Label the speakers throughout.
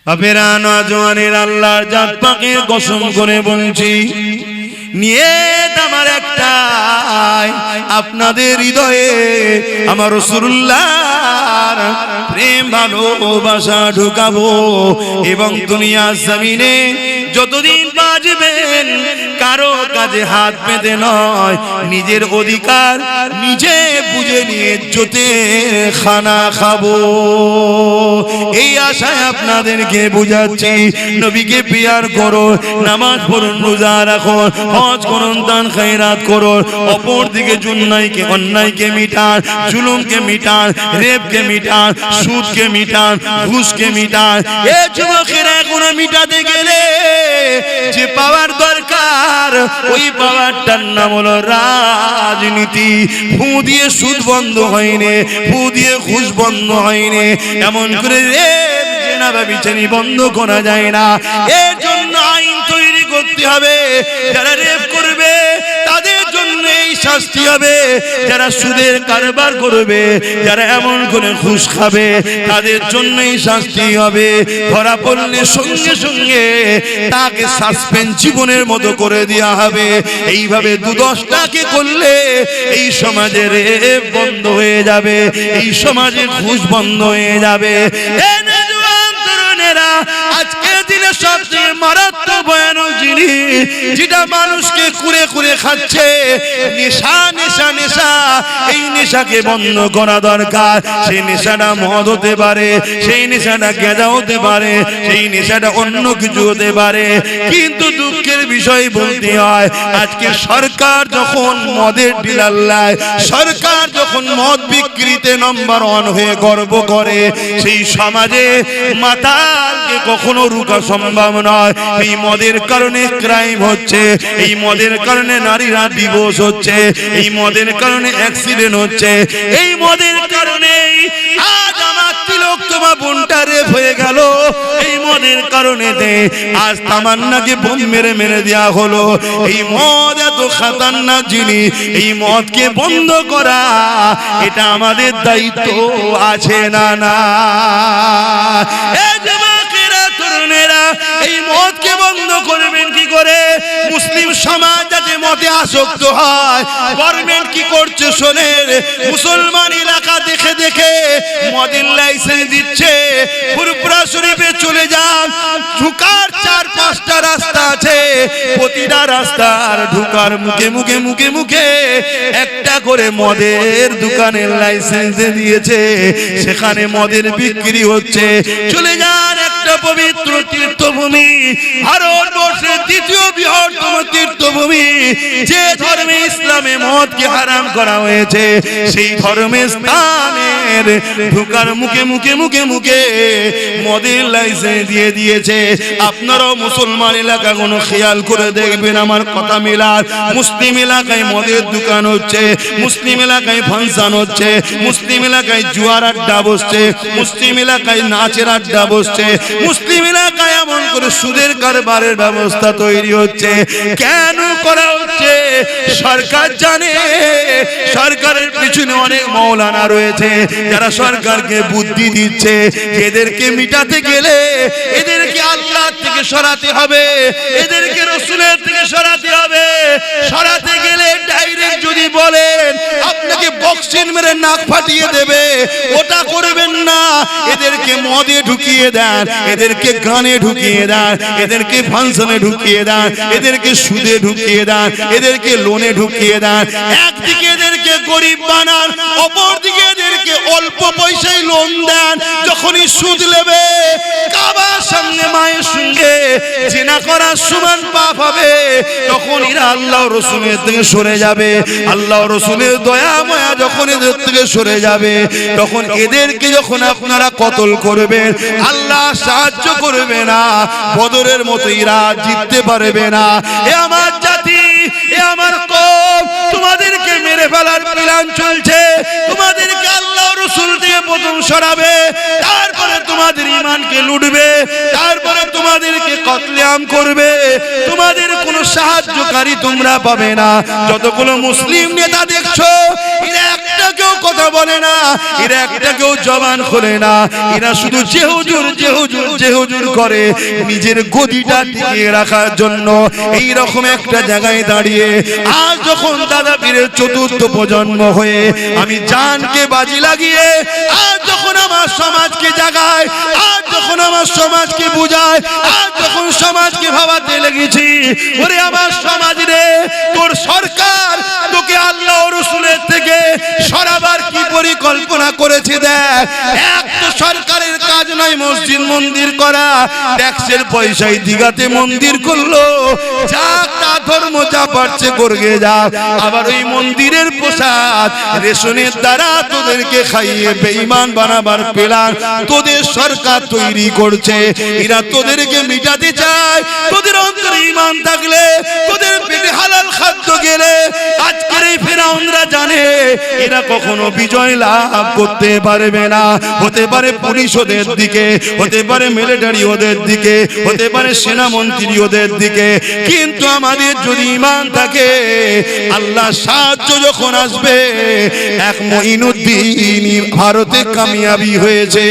Speaker 1: আপনারা নওজওয়ানের আল্লাহর জাত পাকের কসম করে বলছি, নিয়ত আমার একটাই, আপনাদের হৃদয়ে আমার রাসূলুল্লাহর প্রেম ভালোবাসা ঢুকাবো এবং দুনিয়ার জমিনে যতদিন বাঁচবেন কারো কাজে হাত পেতে নয়, নিজের অধিকার নিজে বুঝে নিয়ে ইজ্জতে খানা খাবো। এই আশায় আপনাদেরকে বুঝাচ্ছি, নবীকে পিয়ার করো, নামাজ পড়ুন, রোজা রাখুন, হজ করুন, দান খয়রাত করুন, অপর দিকে অন্যায়কে মিটান, জুলুমকে মিটান, রেপকে মিটান, সুদকে মিটান, ঘুষকে মিটান। এ যুবকেরা এখন মিটাতে গেলে যে পাওয়ার দরকার ওই পাওয়ারটার নাম হলো রাজনীতি। ফু দিয়ে সুদ বন্ধ হয়নি, ফু দিয়ে ঘুষ বন্ধ হয়নি, এমন করে রেপ জেনা বিচারি বন্ধ করা যায় না। এর জন্য আইন তৈরি করতে হবে, যারা রেপ করবে তাদের জন্য এই শাস্তি হবে, যারা সুদের কারবার করবে, যারা এমন করে ঘুষ খাবে তাদের জন্য এই শাস্তি হবে। ধরা পড়লে সঙ্গে সঙ্গে তাকে সাসপেন্ড জীবনের মতো করে দেওয়া হবে। এইভাবে 2-10টাকে করলে এই সমাজে রেপ বন্ধ হয়ে যাবে, এই সমাজে ঘুষ বন্ধ হয়ে যাবে। আজকের দিনে সবচেয়ে মারাত্মক ভয়ানক জিনিস যেটা মানুষকে কুরে কুরে খাচ্ছে, নেশা নেশা নেশা। এই নেশাকে বন্ধ করা দরকার। সেই নেশাটা মদ হতে পারে, সেই নেশাটা গাঁজা হতে পারে, সেই নেশাটা অন্য কিছু হতে পারে। কিন্তু দুঃখের বিষয় বলতে হয়, আজকে সরকার যখন মদের ডিলার লায়, সরকার যখন মদ বিক্রিতে নম্বর 1 হয়ে গর্ব করে, সেই সমাজে মাতালকে কখনো রুখা সম্ভব নয়। এই মদের কারণে ক্রাইম হচ্ছে, এই মদের কারণে নারীরা ডিভোর্স হচ্ছে, এই মদের কারণে অ্যাক্সিডেন্ট হচ্ছে, এই মদের কারণে আজ আমার তিলোত্তমা বোনটা রেপ হয়ে গেল। এই মদের কারণে আজ তামান্নাকে বোম মেরে মেরে দেওয়া হলো। এই মদ এত খাতারনাক জিনিস, এই মদকে বন্ধ করা এটা আমাদের দায়িত্ব আছে না? না, এই মদকে বন্ধ করবেন কি করে? মুসলিম সমাজ যাতে মদে আসক্ত হয়, গভর্নমেন্ট কি করছে শোনেন। মুসলমান এলাকা দেখে দেখে মদের লাইসেন্স দিচ্ছে। ফুরফুরা শরীফে চলে যান, ঢুকার 4-5টা রাস্তা আছে, প্রতিটা রাস্তার ঢুকার মুখে মুখে মুখে মুখে একটা করে মদের দোকানের লাইসেন্স দিয়েছে, সেখানে মদের বিক্রি হচ্ছে। চলে যান একটা পবিত্র তীর্থভূমি, ভারতবর্ষের 2য় বৃহত্তম তীর্থভূমি, যে ধর্মে ইসলামে মদকে হারাম করা হয়েছে, সেই ধর্মের স্থানের ঢুকার মুখে মুখে মুখে মুখে মদের লাইসেন্স দিয়ে দিয়েছে। আপনারাও মুসলমান এলাকাগুলো খেয়াল করে দেখবেন, আমার কথা মিলার। মুসলিম এলাকায় মদের দোকান হচ্ছে, মুসলিম এলাকায় ফাংশন হচ্ছে, মুসলিম এলাকায় জুয়ার আড্ডা বসছে, মুসলিম এলাকায় নাচের আড্ডা বসছে, মুসলিম এলাকায় এমন করে সুদের কারবারের ব্যবস্থা তৈরি হচ্ছে। কেন করা হচ্ছে? সরকার জানে, সরকারের পিছনে অনেক মাওলানা রয়েছে যারা সরকারকে বুদ্ধি দিচ্ছে, এদেরকে মিটাতে গেলে এদেরকে আল্লাহ থেকে সরাতে হবে, এদেরকে রাসূলের থেকে সরাতে হবে। সরাতে গেলে ডাইরেক্ট যদি বলেন আপনাকে বক্সিং মেরে নাক ফাটিয়ে দেবে, ওটা করবেন না। এদেরকে মদে ঢুকিয়ে দেন, এদেরকে গানে ঢুকিয়ে দেন, এদেরকে ফাংশনে ঢুকিয়ে দেন, এদেরকে সুদে ঢুকিয়ে দেন, এদেরকে লোনে ঢুকিয়ে দেন। একদিকে এদেরকে গরিব বানান, অপর দিকে এদেরকে অল্প পয়সায় লোন দেন। যখনই সুদ নেবে, কাবার সামনে মায়ের সঙ্গে জিনা করার সমান পাপ হবে, তখন এরা আল্লাহ রাসূলের থেকে সরে যাবে। আল্লাহ রাসূলের দয়া মায়া যখন এদের থেকে সরে যাবে, তখন এদেরকে যখন আপনারা কতল করবেন, আল্লাহ সাহায্য করবে না। বদরের মতো এরা জিততে পারবে না। এ আমার জাতি, এ আমার কওম, তোমাদেরকে মেরে ফেলার প্ল্যান চলছে। তোমাদেরকে আল্লাহ রাসূল দিয়ে প্রথম সরাবে, তারপরে তোমাদের ঈমানকে লুটবে, তারপরে তোমাদেরকে কতলেআম করবে। তোমাদের কোনো সাহায্যকারী তোমরা পাবে না। যতগুলো মুসলিম নেতা দেখছো, এরা একটা এরা কেউ কথা বলে না, এরা একটা কেউ জবান খোলে না, এরা শুধু যে হুজুর যে হুজুর যে হুজুর করে নিজের গদিটা টিকিয়ে রাখার জন্য। এই রকম একটা জায়গায় দাঁড়িয়ে আজ যখন দাদা পীরের চতুর্থ প্রজন্ম হয়ে আমি জানকে বাজি লাগিয়ে আজ যখন আমার সমাজকে জাগায়, আজ যখন আমার সমাজকে বুঝায়, আজ যখন সমাজকে ভাবাতে লেগেছি, ওরে আমার সমাজ রে, তোর সরকার তোকে আল্লাহ ও রাসূলের থেকে সরাবার কি পরিকল্পনা করেছে দেখ। এক তো সরকারের কাজ নয় মসজিদ মন্দির করা, ট্যাক্সের পয়সায় দিঘাতে মন্দির করলো, যাক তা ধর্ম যা পারছে করগে যাক। আবার ওই মন্দিরের প্রসাদ রেশনের দ্বারা তোদেরকে খাইয়ে বেঈমান বানাবার প্ল্যান তোদের সরকার তৈরি করছে। এরা তোদেরকে মিটাতে চায়। তোদের অন্তরে ঈমান থাকলে, তোদের পেটে হালাল খাদ্য গেলে, আজকের এই ফেরাউনরা জানে এরা কখনো বিজয় লাভ করতে পারবে না। হতে পারে পুলিশ ওদের দিকে, হতে পারে মিলিটারি ওদের দিকে, হতে পারে সেনামন্ত্রী ওদের দিকে, কিন্তু আমাদের যদি ঈমান থাকে আল্লাহ সাহায্য যখন আসবে। এক মঈনুদ্দিন ভারতে কামিয়াবি হয়েছে,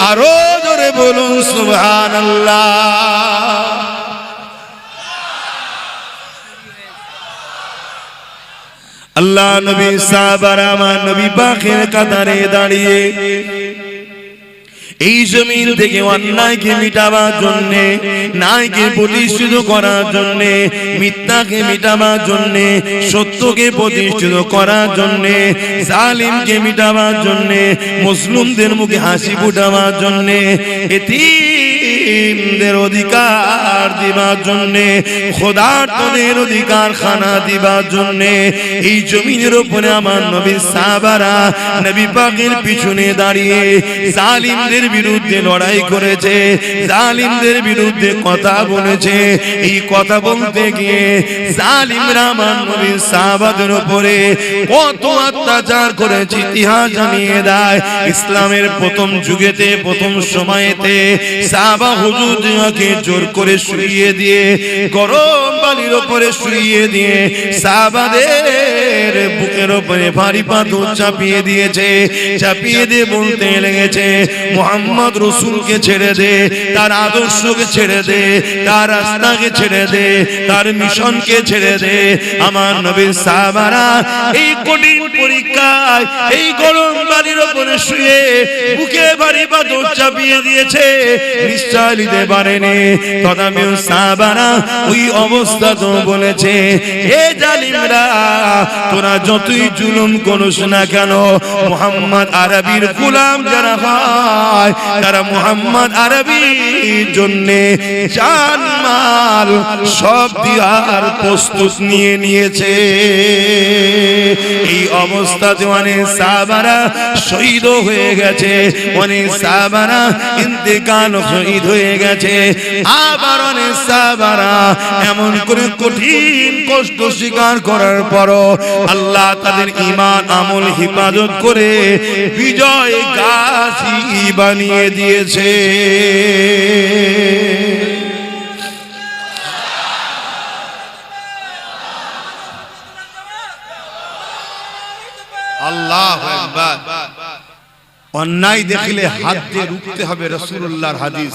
Speaker 1: আরো জোরে বলুন সুবহানাল্লাহ। আল্লাহ নবী সাহাবারা আমার নবী পাকের কাতারে দাঁড়িয়ে এই জমিন থেকে অন্যায়কে মিটাবার জন্য, ন্যায়কে প্রতিষ্ঠিত করার জন্য, মিথ্যাকে মিটাবার জন্য, সত্যকে প্রতিষ্ঠিত করার জন্য, জালিমকে মিটাবার জন্য, মুসলিমদের মুখে হাসি ফুটাবার জন্য, এতিমদের অধিকার দিবার জন্য, খোদার্তদের অধিকার খানা দিবার জন্য এই জমিনের উপরে আমার নবী সাহাবারা নবী পাকের পিছনে দাঁড়িয়ে জালিমদের বিরুদ্ধে লড়াই করেছে, জালিমদের বিরুদ্ধে কথা বলেছে। এই কথা বলতে গিয়ে জালিমরা আমার নবী সাহাবাদের উপরে কত অত্যাচার করেছে ইতিহাস জানিয়ে দেয়। ইসলামের প্রথম যুগেতে, প্রথম সময়েতে সাহাবা হুজুরকে জোর করে শুইয়ে দিয়ে, গরম বালির উপরে শুইয়ে দিয়ে সাহাবাদের বুকের উপরে ভারী পাথর চাপিয়ে দিয়েছে। চাপিয়ে দিয়ে বলতে লেগেছে মুহাম্মদ রাসূলকে ছেড়ে দে, তার আদর্শকে ছেড়ে দে, তার রাস্তাকে ছেড়ে দে, তার মিশনকে ছেড়ে দে। আমার নবীর সাহাবারা এই কঠিন পরীক্ষায় এই গরম বালির উপরে শুয়ে বুকে ভারী পাথর চাপিয়ে দিয়েছে, নিশ্চয় নিতে পারেনি। তথাপিও সাহাবারা ওই অবস্থা তো বলেছে, হে জালিমরা, তোরা যতই জুলুম করিস না কেন, মুহাম্মদ আরবীর গোলাম যারা হয় তারা মুহাম্মদ আরবীর জন্য জান মাল সব দেওয়ার প্রস্তুত নিয়ে নিয়েছে। এই অবস্থাতে অনেক সাহাবারা শহীদ হয়ে গেছে, অনেক সাহাবারা ইন্তেকাল শহীদ হয়ে গেছে। আবার অনেক সাহাবারা এমন করে কঠিন কষ্ট স্বীকার করার পরও আল্লাহ তাদের ঈমান আমল হিফাজত করে বিজয় গাজী বানিয়ে দিয়েছে। আল্লাহু আকবার। অন্যায় দেখলে হাত দিয়ে রুখতে হবে, রাসূলুল্লাহর হাদিস।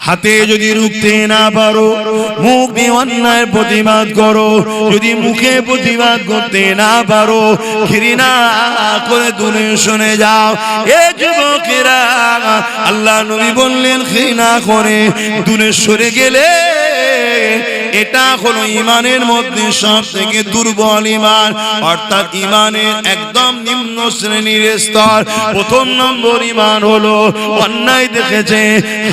Speaker 1: হাতে যদি রুখতে না পারো, মুখ দিয়ে অন্যায় প্রতিবাদ করো। যদি মুখে প্রতিবাদ করতে না পারো, ঘৃণা করে দূরে সরে যাও। এ যুবকেরা, আল্লাহ নবী বললেন ঘৃণা করে দূরে সরে গেলে এটা হলো ঈমানের মধ্যে সব থেকে দুর্বল ঈমান, অর্থাৎ ঈমানের একদম নিম্ন শ্রেণীর স্তর। প্রথম নম্বর ঈমান হলো অন্যায় দেখেছে,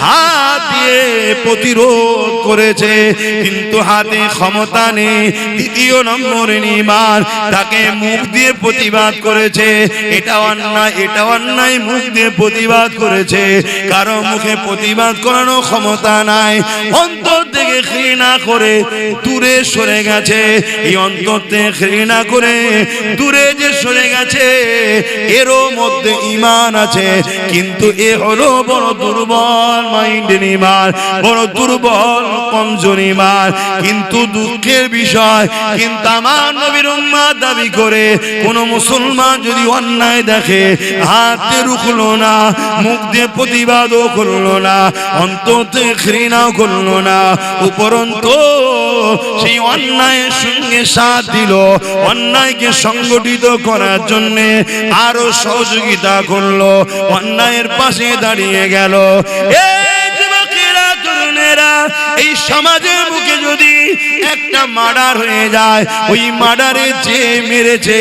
Speaker 1: হাত দিয়ে প্রতিরোধ করেছে, কিন্তু হাতে ক্ষমতা নেই। দ্বিতীয় নম্বরের ঈমান, তাকে মুখ দিয়ে প্রতিবাদ করেছে, এটা অন্যায়, এটা অন্যায়, মুখ দিয়ে প্রতিবাদ করেছে, কারো মুখে প্রতিবাদ করানো ক্ষমতা নাই। অন্তর থেকে ঘৃণা করে দূরে সরে গেছে, এই অন্তর থেকে ঘৃণা করে দূরে যে সরে গেছে, এরও মধ্যে ঈমান আছে, কিন্তু এ হলো বড় দুর্বল মাইন্ডের ঈমান, বড় দুর্বল কমজোর ঈমান। কিন্তু দুঃখের বিষয়, কিন্তু আমার নবীর উম্মত দাবি করে কোন মুসলমান যদি অন্যায় দেখে হাতে রুখলো না, মুখ দিয়ে প্রতিবাদও করলো না, অন্তর থেকে ঘৃণাও করলো না, উপরন্তু সেই অন্যায়ের সঙ্গে সাথ দিল, অন্যায়কে সংগঠিত করার জন্য আরো সহযোগিতা করলো, অন্যায়ের পাশে দাঁড়িয়ে গেল। এই সমাজের বুকে যদি একটা মার্ডার হয়ে যায়, ওই মার্ডারে যে মেরেছে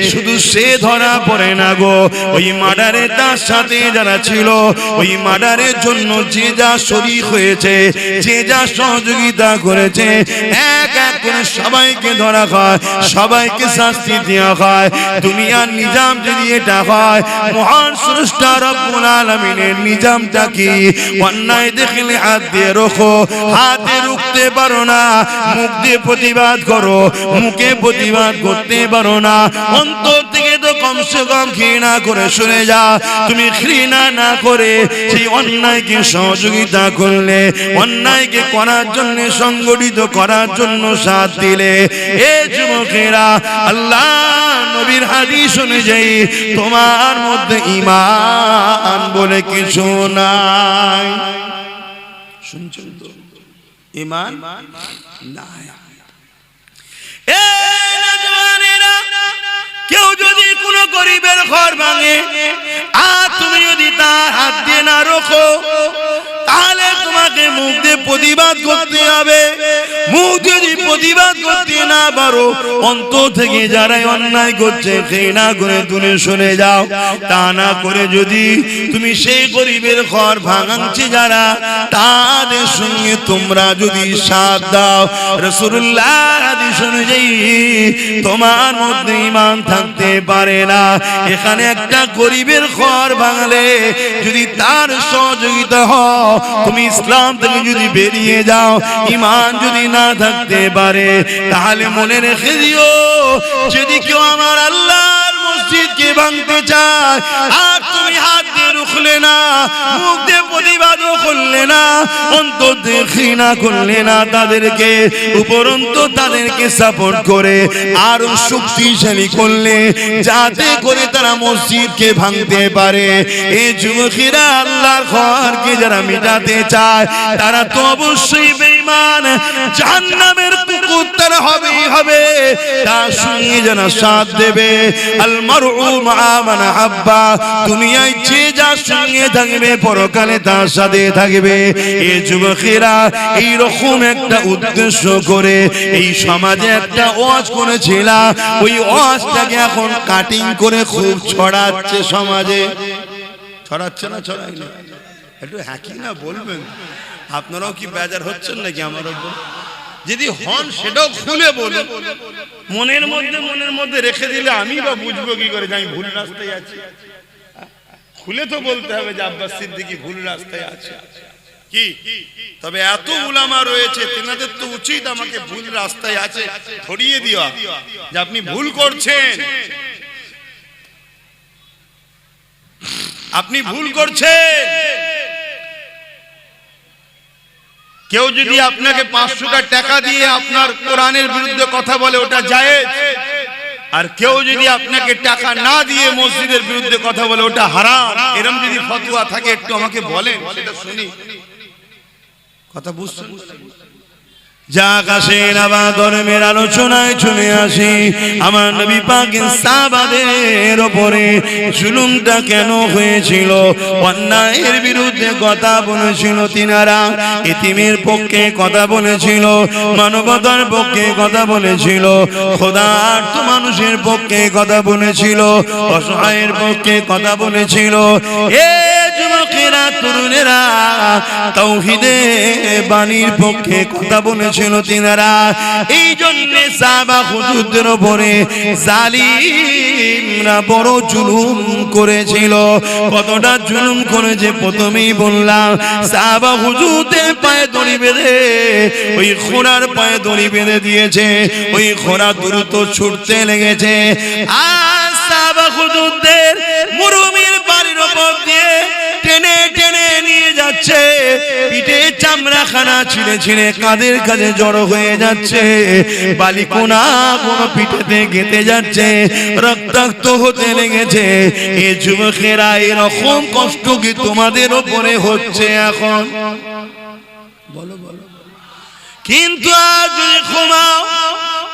Speaker 1: শুধু সে ধরা পড়ে না গো, ওই মার্ডারে তার সাথে যারা ছিল, ওই মার্ডারের জন্য যে যা শরীক হয়েছে, যে যা সহযোগিতা করেছে, এক এক করে সবাইকে ধরা হয়, সবাইকে শাস্তি দেওয়া হয়। দুনিয়ার নিজাম যদি এটা হয়, মহান স্রষ্টা রব্বুল আলামিনের নিজামটা কি? অন্যায় দেখলে হাত দিয়ে রোখো, হাতে রুখতে পারো না, মুখ দিয়ে প্রতিবাদ করো, মুখে প্রতিবাদ করতে পারো না, অন্তর থেকে তো কমসে কম ঘৃণা করে শুনে যা। তুমি ঘৃণা না করে সেই অন্যায়কে সহযোগিতা করলে, অন্যায়কে করার জন্য সংগঠিত করার জন্য সাথ দিলে, এ যুবকেরা আল্লাহ নবীর হাদিস অনুযায়ী তোমার মধ্যে ঈমান বলে কিছু নাই। শুনছেন তো? ঈমান নাই। কেউ যদি কোনো গরিবের ঘর ভাঙে আর তুমি যদি তার হাত দিয়ে না রোখো, তাহলে তোমাকে মুখ দিয়ে প্রতিবাদ করতে হবে। মুখ যদি প্রতিবাদ করতে না পারো, অন্তর থেকে যারা অন্যায় করছে ঘৃণা করে দূরে সরে যাও। তা না করে যদি তুমি সেই গরিবের ঘর ভাঙছে যারা, তাদের সঙ্গে তোমরা যদি সাথ দাও, রাসূলুল্লাহর হাদিস অনুযায়ী তোমার মধ্যে ঈমান থাকতে পারে না। এখানে একটা গরিবের ঘর ভাঙলে যদি তার সহযোগিতা হয়, তুমি ইসলাম থেকে যদি বেরিয়ে যাও, ঈমান যদি না থাকতে পারে, তাহলে মনে রেখে দিও, যদি কেউ আমার আল্লাহর মসজিদকে ভাঙতে চায় আর তুমি হাত দিয়ে রুখলে না, মুখ দিয়ে প্রতিবাদও করলে না, অন্তর দিয়ে ঘৃণা করলে না তাদেরকে, উপরন্তু তাদেরকে সাপোর্ট করে আরো শক্তিশালী করলে, যাতে করে তারা মসজিদকে ভাঙতে পারে। এই যুবকেরা আল্লাহর ঘরকে যারা মিটাতে চায়, তারা তো অবশ্যই বেঈমান, জাহান্নামের কুকুর তারা হবেই হবে। তার সঙ্গে যারা সাথ দেবে, আল মারউ মা মান হাব্বা, দুনিয়ায় যে যার সঙ্গে থাকবে পরকালে তার সাথে থাকবে। এই যুবকেরা এইরকম একটা উদ্দেশ্য করে এই সমাজে একটা ওয়াজ করেছিলাম, ওই ওয়াজটাকে এখন কাটিং করে খুব ছড়াচ্ছে সমাজে। ছড়াচ্ছে না? ছড়াই না? একটু হ্যাঁ কি না বলবেন? আপনারাও কি বেজার হচ্ছেন নাকি আমার উপর? যদি হন সেটাও খুলে বলুন। মনের মধ্যে রেখে দিলে আমি বা বুঝবো কি করে যে আমি ভুল রাস্তায় আছি? খুলে তো বলতে হবে যে আব্বাস সিদ্দিকী ভুল রাস্তায় আছে। কি তবে এত উলামা রয়েছে, তেনাদের তো উচিত আমাকে ভুল রাস্তায় আছে ধরিয়ে দেওয়া, যে আপনি ভুল করছেন, আপনি ভুল করছেন। কেউ যদি আপনাকে 500 টাকা দিয়ে আপনার কোরআনের বিরুদ্ধে কথা বলে, ওটা জায়েজ। আর কেউ যদি আপনাকে টাকা না দিয়ে মসজিদের বিরুদ্ধে কথা বলে, ওটা হারাম। এরকম যদি ফতোয়া থাকে একটু আমাকে বলেন, সেটা শুনি। কথা বুঝছেন? যাক আসেন আবার ধর্মের আলোচনায় চলে আসি। আমার নবী পাকের সাহাবাদের উপরে জুলুমটা কেন হয়েছিল? অন্যায়ের বিরুদ্ধে কথা বলেছিল তিনারা, এতিমের পক্ষে কথা বলেছিল, মানবতার পক্ষে কথা বলেছিল, খোদার্থ মানুষের পক্ষে কথা বলেছিল, অসহায়ের পক্ষে কথা বলেছিল। এ যুবকেরা তরুণেরা তাওহীদে বাণীর পক্ষে কথা বলেছিল তিনারা। এই জন্য সাহাবা হুজুরদের উপরে জালিমরা বড় জুলুম করেছিল। কতটা জুলুম করেছে প্রথমেই বললাম। সাহাবা হুজুরদের পায়ে দড়ি বেঁধে, ওই ঘোড়ার পায়ে দড়ি বেঁধে দিয়েছে। ওই ঘোড়া দ্রুত ছুটতে লেগেছে। আর সাহাবা হুজুরদের মরুভূমির বাড়ির উপর দিয়ে টেনে টেনে নিয়ে যাচ্ছে। পিঠে চামড়াখানা ছিঁড়ে ছিঁড়ে কাঁধের কাছে জড়ো হয়ে যাচ্ছে। বালিকোনা কোনো পিঠেতে গেঁথে যাচ্ছে, রক্তাক্ত হতে লেগেছে। এ যুবকেরা, এরকম কষ্ট কি তোমাদের ওপরে হচ্ছে এখন? বলো বলো। কিন্তু আজ যদি ঘুমাও,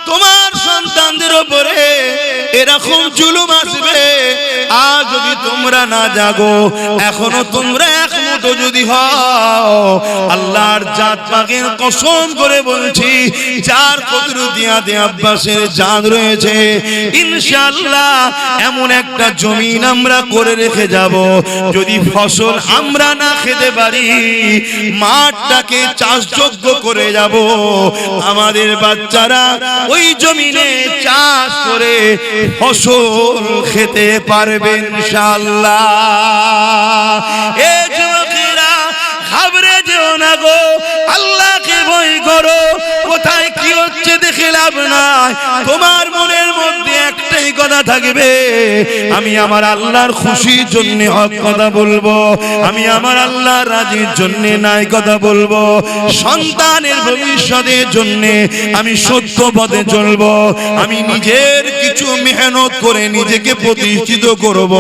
Speaker 1: তোমার সন্তানদের উপরে এরকম জুলুম আসবে। আজ যদি তোমরা না জাগো, এখনো তোমরা এক মুঠো যদি হও, আল্লাহর জাত পাকের কসম করে বলছি, যার কুদরতিয়াতে আব্বাসের জান রয়েছে, ইনশাআল্লাহ এমন একটা জমিন আমরা করে রেখে যাব, যদি ফসল আমরা না খেতে পারি, মাঠটাকে চাষযোগ্য করে যাব। আমাদের বাচ্চারা ওই জমিনে চাষ করে ফসল খেতে পারবে ইনশাআল্লাহ। এ যুবকেরা, ঘাবড়ে যেও না গো, আল্লাহকে ভয় করো। কোথায় কি হচ্ছে দেখে লাভ নাই। তোমার মনের মধ্যে একটাই কথা থাকবে, আমি আমার আল্লাহর খুশির জন্য হক কথা বলবো, আমি আমার আল্লাহর রাজির জন্য নাই কথা বলবো। সন্তানের ভবিষ্যতের জন্য আমি সত্য পথে চলবো। আমি নিজের কিছু মেহনত করে নিজেকে প্রতিষ্ঠিত করব।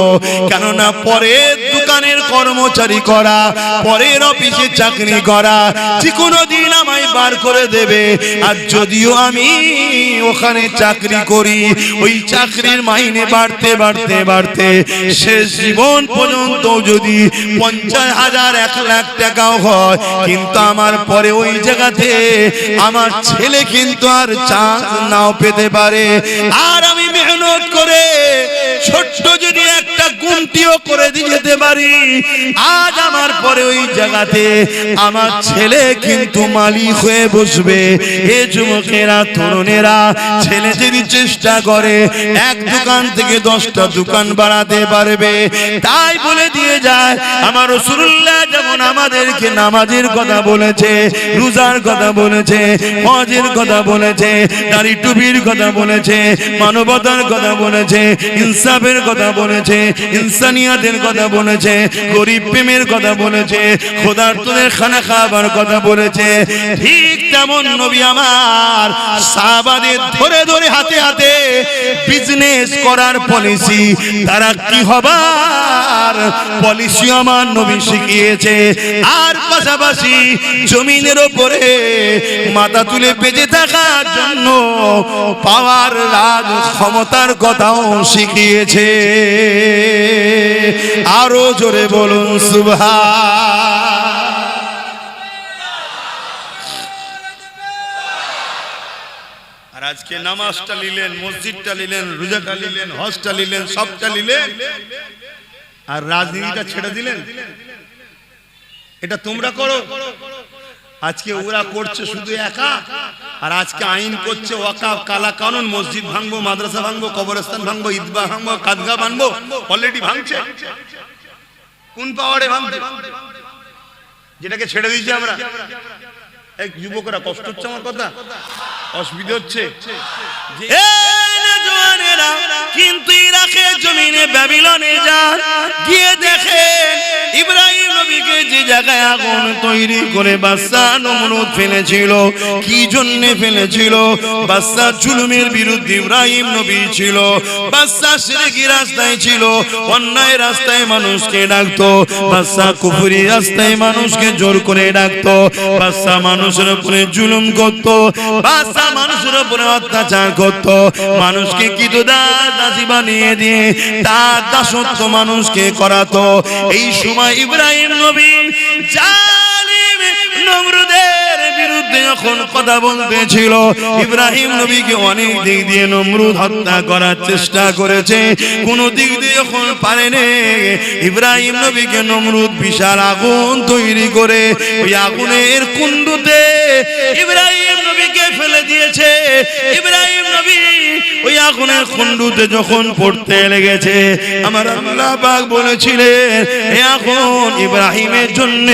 Speaker 1: কেননা পরের দোকানের কর্মচারী করা, পরের অফিসে চাকরি করা, যে কোনো দিন আমায় বার করে দেবে। আর যদিও আমি ওখানে চাকরি করি, ওই চাকরির মাইনে বাড়তে বাড়তে বাড়তে শেষ জীবন পর্যন্ত যদি 50,000 1 লাখ টাকাও হয়, কিন্তু আমার পরে ওই জায়গাতে আমার ছেলে কিন্তু আর চান্স নাও পেতে পারে। আর আমি মেহনত করে ছোট্ট যদি একটা গুমটিও করে দিয়ে যেতে পারি, আজ আমার পরে ওই জায়গাতে আমার ছেলে কিন্তু মালিক হয়ে বসবে। এ যুবকেরা, তরুণেরা, ছেলে যদি চেষ্টা করে এক দোকান থেকে 10টা দোকান বাড়াতে পারবে। তাই বলে দিয়ে যায়, আমার রাসূলুল্লাহ যেমন আমাদেরকে নামাজের কথা বলেছে, রোজার কথা বলেছে, হজের কথা বলেছে, দাড়ি টুপির কথা বলেছে, মানবতার কথা বলেছে, ইনসাফের কথা বলেছে, ইনসানিয়াতের কথা বলেছে, গরিব প্রেমের কথা বলেছে, খোদার্তদের খানা খাবার কথা বলেছে, ঠিক তেমন নবী আমার সাহাবাদের ধরে ধরে হাতে হাতে বিজনেস করার পলিসি, তারা কি হবার পলিসি আমার নবী শিখিয়েছে। আর পাশাপাশি জমিনের উপরে মাথা তুলে বেঁচে থাকার জন্য পাওয়ার রাজ ক্ষমতার কথাও শিখিয়েছে। আরো জোরে বলুন সুবহান। আর আজকে নামাজটা নিলেন, মসজিদটা নিলেন, রোজাটা নিলেন, হজটা নিলেন, সবটা নিলেন, আর রাজনীতিটা ছেড়ে দিলেন। এটা তোমরা করো। আজকে ওরা করছে শুধু একা, আর আজকে আইন করছে ওয়াকাফ, কালা কানুন, মসজিদ ভাঙবো, মাদ্রাসা ভাঙবো, কবরস্থান ভাঙবো, ঈদগাহ ভাঙবো, কাদগা ভাঙবো। অলরেডি ভাঙছে। কোন পাওয়ারে ভাঙছে? যেটাকে ছেড়ে দিয়েছি আমরা। এক যুবকরা, কষ্ট হচ্ছে আমার কথা? অসুবিধা হচ্ছে? কিন্তু ইরাকের জমিনে ব্যাবিলনে যান, গিয়ে দেখেন ইব্রাহিম নবীকে যে জায়গায় আগুন তৈরি করে বাদশা নমরুদ ফেলেছিল, কি জন্য ফেলেছিল? বাদশা জুলুমের বিরুদ্ধে ইব্রাহিম নবী ছিল। বাদশা শিরকি রাস্তায় ছিল, অন্যায় রাস্তায় মানুষকে ডাকতো। বাদশা কুফরি রাস্তায় মানুষকে জোর করে ডাকতো। বাদশা মানুষের উপরে জুলুম করত, বাদশা মানুষের উপরে অত্যাচার করত, মানুষকে দাসী বানিয়ে দিয়ে তার দাসত্ব মানুষকে করাতো। এই সময় ইব্রাহিম নবী জালিম নমরুদের বিরুদ্ধে যখন কথা বলতেছিল ইব্রাহিম নবীকে অনেক দিক দিয়ে নমরুদ হত্যা করার চেষ্টা করেছে, কোন দিক দিয়ে যখন পারেনি ইব্রাহিম নবীকে নমরুদ বিশাল আগুন তৈরি করে ওই আগুনের কুণ্ডুতে ইব্রাহিম নবীকে ফেলে দিয়েছে। ইব্রাহিম নবী ওই আগুনের কুণ্ডুতে যখন পড়তে লেগেছে আমার আল্লাহ পাক বলেছিলেন এই আগুন ইব্রাহিমের জন্য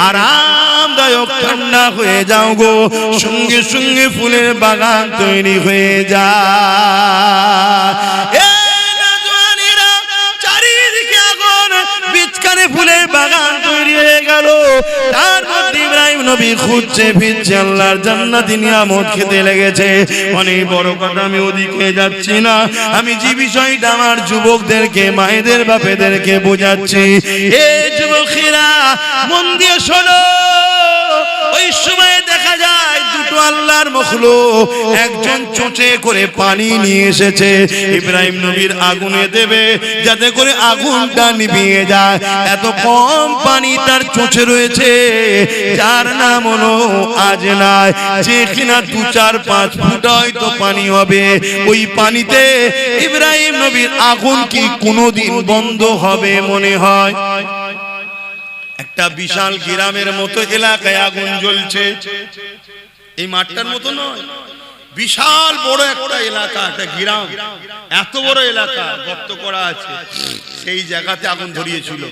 Speaker 1: আরামদায়ক ঠান্ডা হয়ে যাও গো, সঙ্গে সঙ্গে ফুলের বাগান তৈরি হয়ে যায়। চারিদিকে আগুন, বিচকারে ফুলের বাগান তৈরি হয়ে গেল। তার মধ্যে ইব্রাহিম নবী খুঁজছে ফিরছে আল্লাহর জান্নাতি নিয়ামত খেতে লেগেছে। অনেক বড় কথা, আমি ওদিকে যাচ্ছি না, আমি যে বিষয়টা আমার যুবকদেরকে মায়েদের বাপেদেরকে বোঝাচ্ছি, এ যুবকেরা মন দিয়ে শোনো। ওই সময় দেখা যায় দুটো আল্লাহর মখলুক একজন চোঁচে করে পানি নিয়ে এসেছে ইব্রাহিম নবীর আগুনে দেবে যাতে করে আগুনটা নিভিয়ে যায়। এত কম পানি তার চোঁচে রয়েছে যার নাম হলো আজনায়, যে কিনা 2-4-5 ফুট হয়তো পানি হবে। ওই পানিতে ইব্রাহিম নবীর আগুন কি কোনোদিন বন্ধ হবে মনে হয়? একটা বিশাল গ্রামের মতো এলাকায় আগুন জ্বলছে, এই মাঠটার মতো নয়, বিশাল বড় একটা এলাকা, একটা গ্রাম, এত বড় এলাকা গর্ত করা আছে, সেই জায়গাতে আগুন ধরিয়েছিল।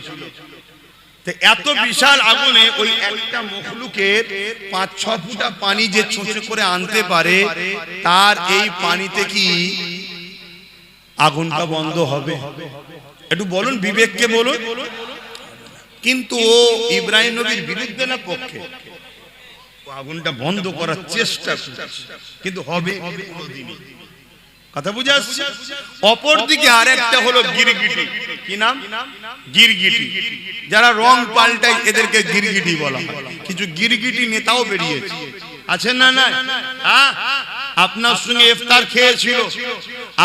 Speaker 1: এত বিশাল আগুনে ওই একটা মখলুকের 5-6 ফুটা পানি যে চোঁচে করে আনতে পারে, তার এই পানিতে কি আগুনটা বন্ধ হবে? একটু বলুন, বিবেককে বলুন। কিন্তু ও ইব্রাহিম নবীর বিরুদ্ধে না পক্ষে, আগুনটা বন্ধ করার চেষ্টা, কিন্তু হবে কোনদিনই। কথা বুঝে আসছে? অপরদিকে আরেকটা হলো গিরগিটি। কি নাম? গিরগিটি। যারা রং পাল্টায় এদেরকে গিরগিটি বলা হয়। কিছু গিরগিটি নেতাও বেরিয়েছে, আছেন না? না, আপনার সঙ্গে ইফতার খেয়েছিল,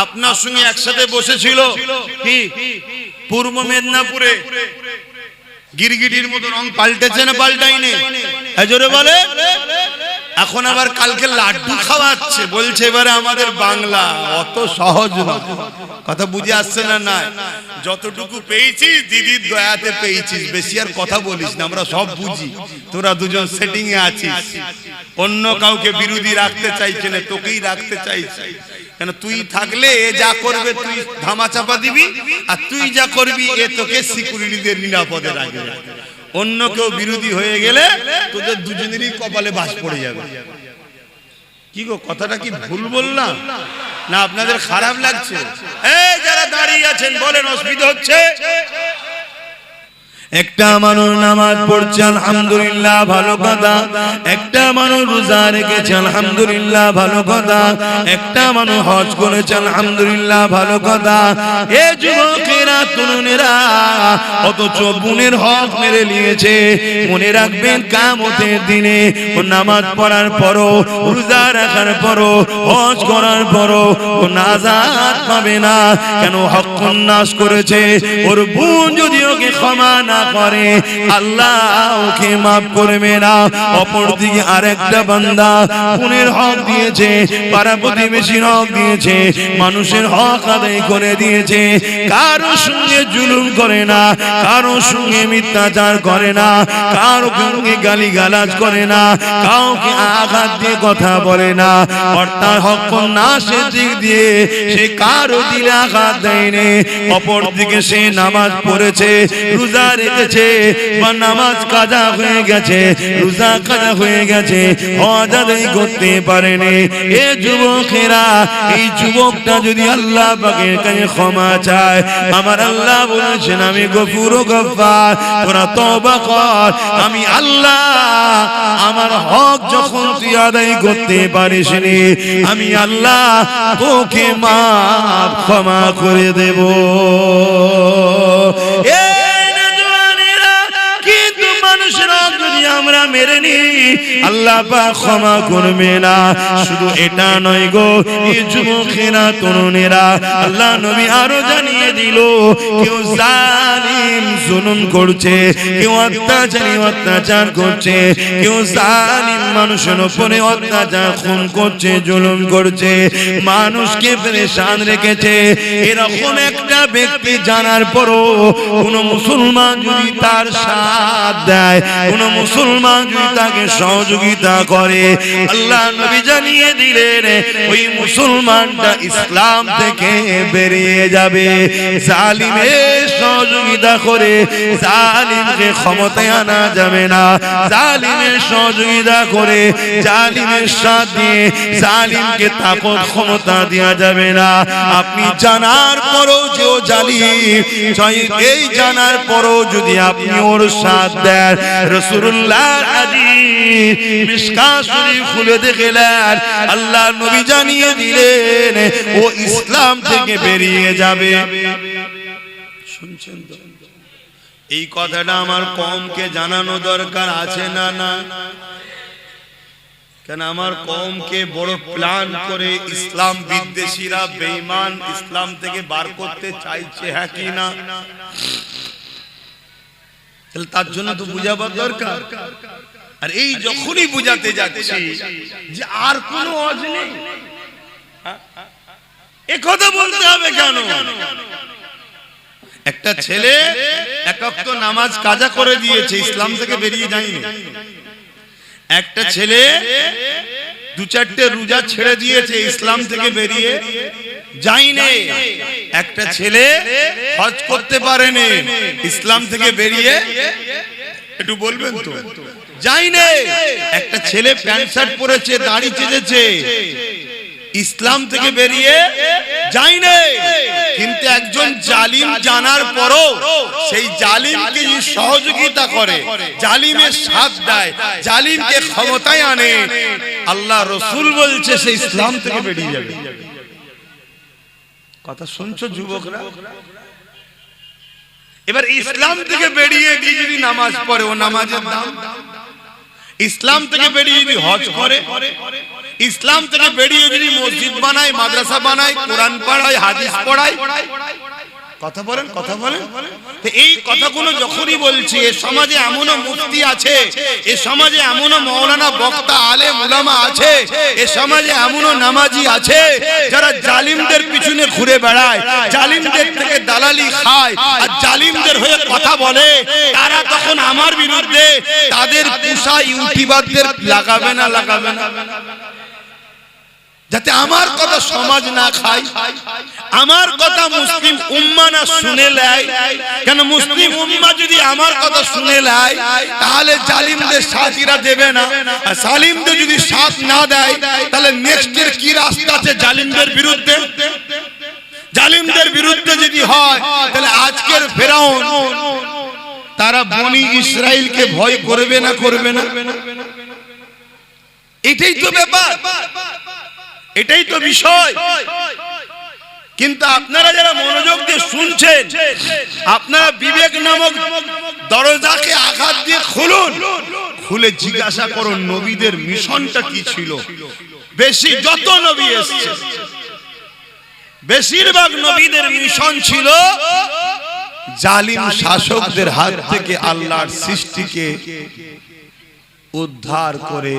Speaker 1: আপনার সঙ্গে একসাথে বসেছিল, কি পূর্ব মেদিনীপুরে গিরগিটির মতো রং পাল্টেছে না পাল্টাইনি? জোরে বলে। এখন আবার কালকে লাড্ডু খাওয়াচ্ছে, বলছে এবারে আমাদের বাংলা। অত সহজ না, কথা বুঝে আসছে না? না, যতটুকু পেয়েছিস দিদির দয়াতে পেয়েছিস, বেশি আর কথা বলিস না, আমরা সব বুঝি। তোরা দুজন সেটিং এ আছিস, অন্য কাউকে বিরোধী রাখতে চাইছে না, তোকেই রাখতে চাইছে। কেন? তুই থাকলে এ যা করবে তুই ধামা চাপা দিবি, আর তুই যা করবি এ তোকে সিকিউরিটিদের নিরাপদে রাখবে। অন্য কেউ বিরোধী হয়ে গেলে তোদের দুজনেরই কপালে বাস পড়ে যাবে। কি গো, কথাটা কি ভুল বললাম না? আপনাদের খারাপ লাগছে? এই যারা দাঁড়িয়ে আছেন বলেন, অসুবিধা হচ্ছে? একটা মানুষ নামাজ পড়ছে আলহামদুলিল্লাহ, ভালো কথা। একটা মানুষ রোজা রেখেছে আলহামদুলিল্লাহ, ভালো কথা। একটা মানুষ হজ করেছে আলহামদুলিল্লাহ, ভালো কথা। এ যুবকেরা, তরুণেরা অথচ বোনের হক মেরে নিয়েছে। মনে রাখবেন, কিয়ামতের দিনে ও নামাজ পড়ার পরও, রোজা রাখার পরও, হজ করার পরও ও নাজাত পাবে না। কেন? হক নাশ করেছে। ওর বোন যদি ওকে ক্ষমা না করে আল্লাহ ওকে মাফ করবে না। অপরদিকে আরেকটা বান্দা বোনের হক দিয়েছে, পাড়া প্রতিবেশীর হক দিয়েছে, মানুষের হক আদায় করে দিয়েছে। কারো সঙ্গে জুলুম করে না, কারো সঙ্গে মিথ্যাচার করে না, কারো সঙ্গে গালিগালাজ করে না, কাউকে আঘাত দিয়ে কথা বলে না। অর্থাৎ হক নাশের দিক দিয়ে সে কারো দিলে আঘাত দেয়নি। অপরদিকে সে নামাজ পড়েছে, রোজা রেখেছে, বা নামাজ কাজা হয়ে গেছে, রোজা কাজা হয়ে গেছে, হজ আদায় করতে পারেনি। এ যুবকেরা, এই যুবকটা যদি আল্লাহ পাকের কাছে ক্ষমা চায়, আমার আল্লাহ বলেছেন আমি গফুর ও গফফার, তোরা তওবা কর, আমি আল্লাহ আমার হক যখন তুই আদায় করতে পারিস নি, আমি আল্লাহ তোকে মাফ ক্ষমা করে দেব। তোমরা মেরে নি আল্লাহ পাক ক্ষমা করবে না। শুধু এটা নয় গো, এই যুবকেরা তরুণেরা আল্লাহ নবী আরো জানিয়ে দিল, কেউ জালিম জুলুম করছে, কেউ অত্যাচার করছে, কেউ জালিম মানুষের উপরে অত্যাচার খুন করছে, জুলুম করছে, মানুষকে পেরেশান রেখেছে, এরকম একটা ব্যক্তি জানার পরও কোন মুসলমান যদি তার সাথ দেয়, কোন মুসলমান যদি তাকে সহযোগিতা করে, আল্লাহ নবী জানিয়ে দিলেন ওই মুসলমানটা ইসলাম থেকে বেরিয়ে যাবে। জালিমের সহযোগিতা করে জালিমকে ক্ষমতায় আনা যাবে না, জালিমের সহযোগিতা করে জালিমের সাথে জালিমকে তাকত ক্ষমতা দেওয়া যাবে না। আপনি জানার পরও যে ও জালিম, এই জানার পরও যদি আপনি ওর সাথ দেন, রাসূলুল্লাহর হাদিস মিশকাত শরীফ খুলে দেখলেন আল্লাহ নবী জানিয়ে দিলেন ও ইসলাম থেকে বেরিয়ে যাবে। শুনছেন তো? এই কথাটা আমার কওমকে জানানো দরকার আছে না? না, কেন আমার কওমকে বড় প্ল্যান করে ইসলাম বিদ্বেষীরা বেঈমান ইসলাম থেকে বার করতে চাইছে, হ্যাঁ কি না? তাহলে তার জন্য তো বুঝাবার দরকার। আর এই যখনই বুঝাতে যাচ্ছি যে আর কোনো ওয়াজ নেই, এ কথা বলতে হবে কেন? একটা ছেলে এক ওয়াক্ত নামাজ কাজা করে দিয়েছে, ইসলাম থেকে বেরিয়ে যায়নি। একটা ছেলে দু চারটে রোজা ছেড়ে দিয়েছে, ইসলাম থেকে বেরিয়ে যায়নি। একটা ছেলে হজ করতে পারেনি, ইসলাম থেকে বেরিয়ে, একটু বলবেন তো, যায়নি। একটা ছেলে প্যান্ট শার্ট পরেছে, দাড়ি চেঁচেছে, ইসলাম থেকে বেরিয়ে যায়নি। কিন্তু একজন জালিম জানার পরও সেই জালিমকে সহযোগিতা করে, জালিমের সাথ দেয়, জালিমকে ক্ষমতায় আনে, আল্লাহ রাসূল বলছে সে ইসলাম থেকে বেরিয়ে যাবে। কথা শুনছো যুবকরা? এবার ইসলাম থেকে বেরিয়ে গিয়ে যদি নামাজ পড়ে, ও নামাজের দাম। ইসলাম থেকে বেরিয়ে যদি হজ করে, ইসলাম থেকে বেরিয়ে যদি মসজিদ বানায়, মাদ্রাসা বানায়, কোরআন পড়ায়, হাদিস পড়ায়, কথা বলেন, কথা বলেন। এই কথাগুলো যখনই বলছি, এ সমাজে এমনও মুফতি আছে, এ সমাজে এমনও মাওলানা বক্তা আলেম উলামা আছে, এ সমাজে এমনও নামাজি আছে যারা জালিমদের পিছনে ঘুরে বেড়ায়, জালিমদের থেকে দালালি খায়, আর জালিমদের হয়ে কথা বলে। তারা তখন আমার বিরুদ্ধে তাদের পুষা ইউটিউবারদের লাগাবে না, লাগাবে না, যাতে আমার কথা সমাজ না খায়, আমার কথা মুসলিম উম্মাহ না শুনে নেয়। কেন মুসলিম উম্মাহ যদি আমার কথা শুনে নেয়, তাহলে জালিমদের সাথীরা দেবে না, আর জালিমদের যদি সাথ না দেয়, তাহলে নেক্সটের কি রাস্তা আছে জালিমদের বিরুদ্ধে? জালিমদের বিরুদ্ধে যদি হয়, তাহলে আজকের ফেরাউন তারা বনি ইসরাইলকে ভয় করবে না, করবে না? এটাই তো ব্যাপার, এটাই তো বিষয়। কিন্তু আপনারা যারা মনোযোগ দিয়ে শুনছেন, আপনারা বিবেক নামক দরজাকে আঘাত দিয়ে খুলুন, খুলে জিজ্ঞাসা করুন নবীদের মিশনটা কি ছিল। বেশি যত নবী এসেছে, বেশিরভাগ নবীদের মিশন ছিল জালিম শাসকদের হাত থেকে আল্লাহর সৃষ্টিকে উদ্ধার করে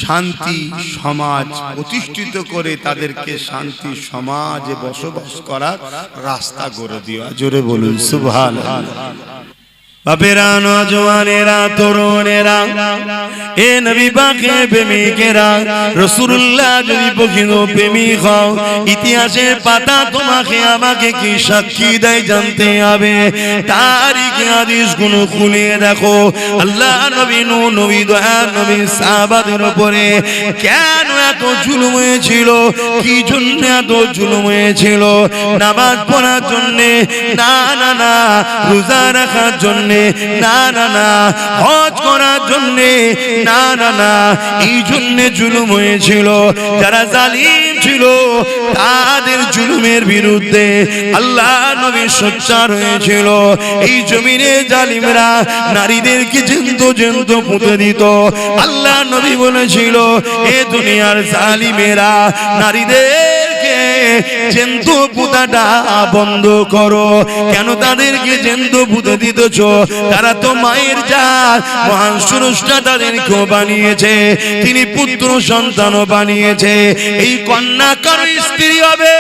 Speaker 1: শান্তি সমাজ প্রতিষ্ঠিত করে তাদেরকে শান্তি সমাজে বসবাস করার রাস্তা করে দেওয়া। জোরে বলুন সুবহানাল্লাহ। বাপেরা, নওজওয়ানেরা, তরুণেরা, এ নবী পাকের প্রেমিকেরা, রাসূলুল্লাহ যদি প্রকৃত প্রেমিক হও, ইতিহাসের পাতা তোমাকে আমাকে কি সাক্ষী দেয় জানতে হবে। তারিখে হাদিসগুলো খুলে দেখো, আল্লাহ নবী নূহ নবী দয়ার নবী সাহাবাদের উপরে কেন এত জুলুম হয়েছিল, কি জন্য এত জুলুম হয়েছিল? নামাজ পড়ার জন্য না, না না, রোজা রাখার জন্য না, না না, হজ করার জন্য না, না না, এই জন্য জুলুম হয়েছিল। যারা জালিম ছিল তাদের জুলুমের বিরুদ্ধে আল্লাহ নবী সোচ্চার হয়েছিল। এই জমিনে জালিমরা নারীদেরকে জ্যান্ত পুঁতে দিত। আল্লাহ নবী বলেছিল, এ দুনিয়ার জালিমেরা নারীদেরকে জ্যান্ত পুঁতাটা বন্ধ করো। কেন তাদেরকে জ্যান্ত পুঁতে দিতেছ? তারা তো মায়ের জাত, মহান স্রষ্টা তাদেরকেও বানিয়েছে, তিনি পুত্র সন্তানও বানিয়েছে। এই কন্যা কারো স্ত্রী হবে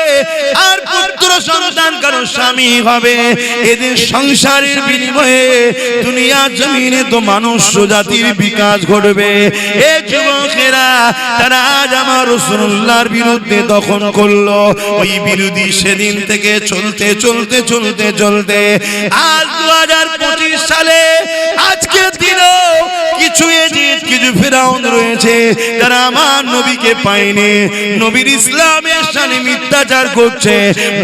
Speaker 1: আর পুত্র সন্তান কারো স্বামী হবে। এদের সংসারের বিনিময়ে দুনিয়া জমিনে তো মানুষ জাতির বিকাশ ঘটবে। এ যুবকেরা তারা আজ আমার রাসূলুল্লাহর বিরুদ্ধে দখল করলো। ওই বিরোধী সেদিন থেকে চলতে চলতে চলতে চলতে আজ 2025 সালে আজকের দিনও কিছু এজিদ কিছু ফেরাউন রয়েছে যারা আমার নবীকে পায়নি, নবীর ইসলামের শানে মিথ্যাচার করছে,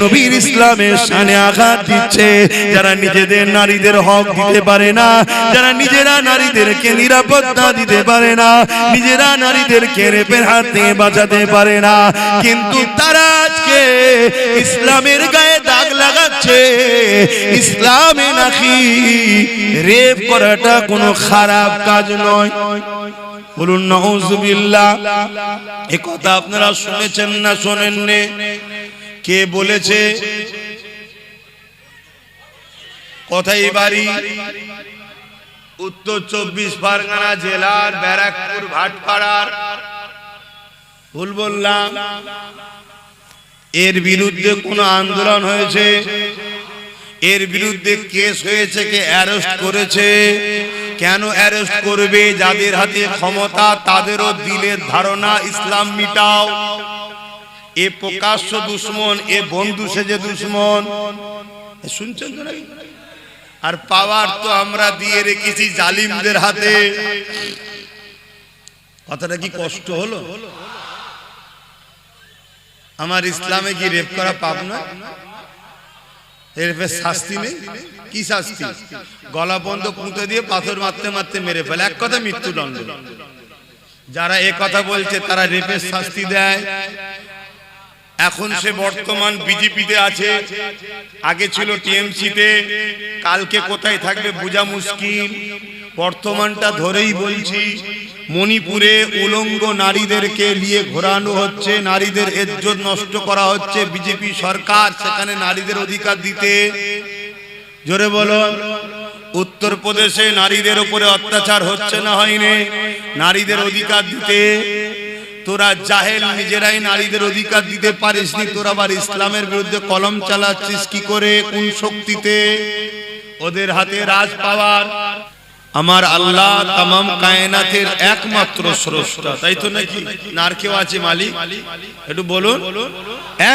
Speaker 1: নবীর ইসলামের শানে আঘাত দিচ্ছে, যারা নিজেদের নারীদের হক দিতে পারে না, যারা নিজেরা নারীদেরকে নিরাপত্তা দিতে পারে না, নিজেরা নারীদেরকে রেপের হাত থেকে বাঁচাতে পারে না, কিন্তু তারা আজকে ইসলামের গায়ে দাগ লাগাচ্ছে। ইসলামে নাকি রেপ করাটা কোনো খারাপ কাজ নয়। বলুন নাউযুবিল্লাহ। এ কথা আপনারা শুনেছেন না শোনেননি? কে বলেছে? কোথায় বাড়ি? উত্তর 24 পরগনা জেলার ব্যারাকপুর ভাটপাড়ার। ভুল বললাম? এর বিরুদ্ধে কোনো আন্দোলন হয়েছে? এর বিরুদ্ধে কেস হয়েছে? কে অ্যারেস্ট করেছে? কেন অ্যারেস্ট করবে? যাদের হাতে ক্ষমতা তাদেরও দিলের ধারণা ইসলাম মিটাও। এ প্রকাশ্য দুশ্মন, এ বন্ধু সেজে দুশ্মন। শুনছেন তো নাকি? আর পাওয়ার তো আমরা দিয়ে রেখেছি জালিমদের হাতে। কথাটা কি কষ্ট হলো? আমার ইসলামে কি রেপ করা পাপ না? রেপের শাস্তি নেই? কি শাস্তি? গলা বন্ধ পুঁতে দিয়ে পাথর মারতে মারতে মেরে ফেলে, এক কথা মৃত্যুদণ্ড। যারা এ কথা বলছে তারা রেপের শাস্তি দেয়। এখন সে বর্তমান বিজেপিতে আছে, আগে ছিল টিএমসিতে, কালকে কোথায় থাকবে বোঝা মুশকিল। বর্তমানটা ধরেই বলছি, মণিপুরে উলঙ্গ নারীদেরকে নিয়ে ঘোরানো হচ্ছে, নারীদের ইজ্জত নষ্ট করা হচ্ছে। বিজেপি সরকার সেখানে নারীদের অধিকার দিতে, জোরে বলো। উত্তরপ্রদেশে নারীদের উপরে অত্যাচার হচ্ছে না হয়নি? নারীদের অধিকার দিতে। তোরা জাহেল, নিজেরাই নারীদের অধিকার দিতে পারিসনি, তোরা আবার ইসলামের বিরুদ্ধে কলম চালাচ্ছিস কি করে? কোন শক্তিতে? ওদের হাতে রাজ পাওয়ার। আমার আল্লাহ তামাম কায়নাতের একমাত্র স্রষ্টা, তাই তো নাকি? আর কেউ আছে মালিক? একটু বলুন।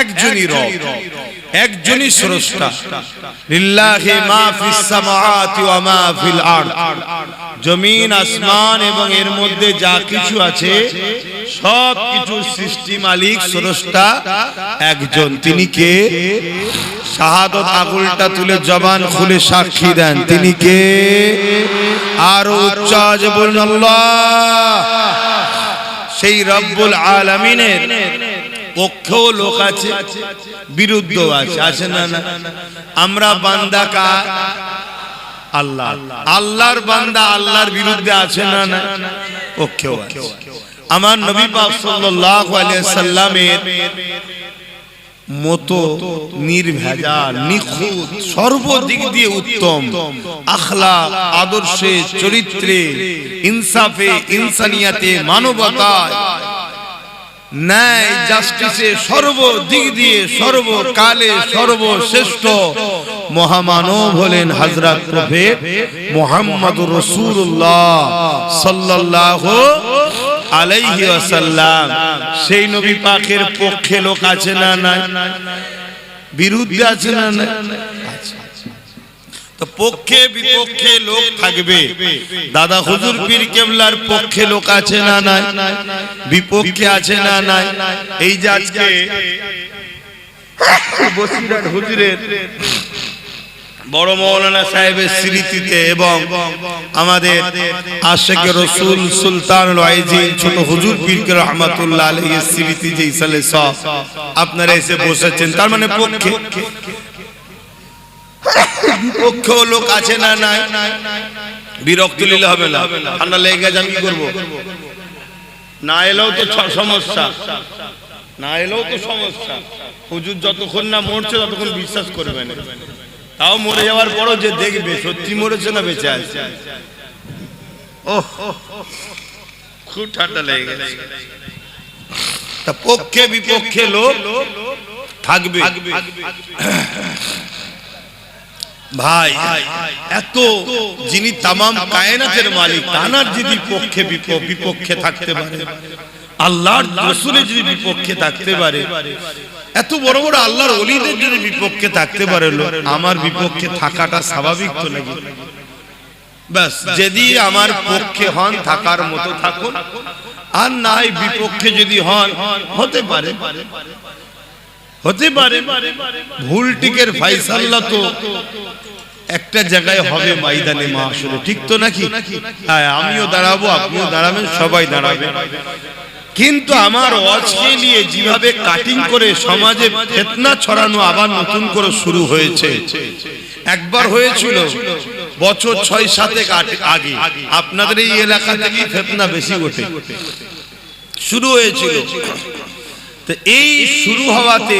Speaker 1: একজনই রব, একজনই স্রষ্টা। লিল্লাহি মা ফিস সামাওয়াতি ওয়া মা ফিল আরদ। জমিন আসমান এবং এর মধ্যে যা কিছু আছে সব কিছুর সৃষ্টি মালিক স্রষ্টা একজন। তিনি কে? শাহাদত আঙুলটা তুলে জবান খুলে সাক্ষী দেন, তিনি কে? আর উচ্চ আওয়াজে বলুন আল্লাহ। সেই রব্বুল আলামিনের পক্ষেও লোক আছে, বিরুদ্ধেও আছে, আছে না? না, আমরা বান্দা কার? আল্লাহ। আল্লাহর বান্দা আল্লাহর বিরুদ্ধে আছে না? না, পক্ষেও আছে। আমার নবী পাক সাল্লাল্লাহু আলাইহি সাল্লামের মতো নির্ভেজাল, নিখুঁত, সর্বদিক দিয়ে উত্তম আখলাক, আদর্শে, চরিত্রে, ইনসাফে, ইনসানিয়াতে, মানবতায়, ন্যায়, জাস্টিসে, সর্বদিক দিয়ে সর্বকালে সর্বশ্রেষ্ঠ মহামানব হলেন হযরত প্রফেট মুহাম্মদুর রাসূলুল্লাহ সাল্লাল্লাহু আলাইহি ওয়াসাল্লাম। সেই নবী পাকের পক্ষে লোক আছে না? নাই। বিরুদ্ধে আছে না? নাই। তো পক্ষে বিপক্ষে লোক থাকবে। দাদা হুজুর পীর কেবলার পক্ষে লোক আছে না? নাই। বিপক্ষে আছে না? নাই। এই যে আজকে বসিরহাট হুজুরের বড় মৌলানা সাহেবের স্মৃতিতে এবং আমাদের আশিকে রাসূল সুলতানুল ওয়াইজিন ছোট হুজুর পীর রহমাতুল্লাহ আলাইহির স্মৃতি যে ইসালে সব আপনারা এসে বসেছেন, তার মানে পক্ষে বিপক্ষ লোক আছে না নাই? বিরক্ত নিলে হবে না, ঠান্ডা লেগে গেছে আমি কি করবো? না এলেও তো সমস্যা, না এলেও তো সমস্যা। হুজুর যতক্ষণ না মরছে ততক্ষণ বিশ্বাস করবে না, তাও মরে যাওয়ার পরও যে দেখবে সত্যি মরেছে না বেঁচে আছে। ওহ, খুব ঠান্ডা লেগে গেছে। তা পক্ষে বিপক্ষে লোক থাকবে ভাই। এত যিনি তামাম কায়নাতের মালিক, তানার যদি পক্ষে বিপক্ষে থাকতে পারে, আল্লাহর রাসূলের যদি বিপক্ষে থাকতে পারে, এত বড় বড় আল্লাহর ওলিদের যদি বিপক্ষে থাকতে পারে, আমার বিপক্ষে থাকাটা স্বাভাবিক তো নাকি? বাস, যদি আমার পক্ষে হন থাকার মতো থাকুন, আর নাই বিপক্ষে যদি হন হতে পারে, হতে পারে। ভুল টিকের ফায়সালা তো একটা জায়গায় হবে, ময়দানে মাহশরে, ঠিক তো নাকি? হ্যাঁ, আমিও দাঁড়াবো, আপনিও দাঁড়াবেন, সবাই দাঁড়াবে। কিন্তু আমার ওয়াজকে নিয়ে যেভাবে কাটিং করে সমাজে ফিতনা ছড়ানো আবার নতুন করে শুরু হয়েছে। একবার হয়েছিল বছর ৬-৭ আগে, আপনাদের এই এলাকা থেকে ফিতনা বেশি ওঠে শুরু হয়েছিল। তো এই শুরু হওয়াতে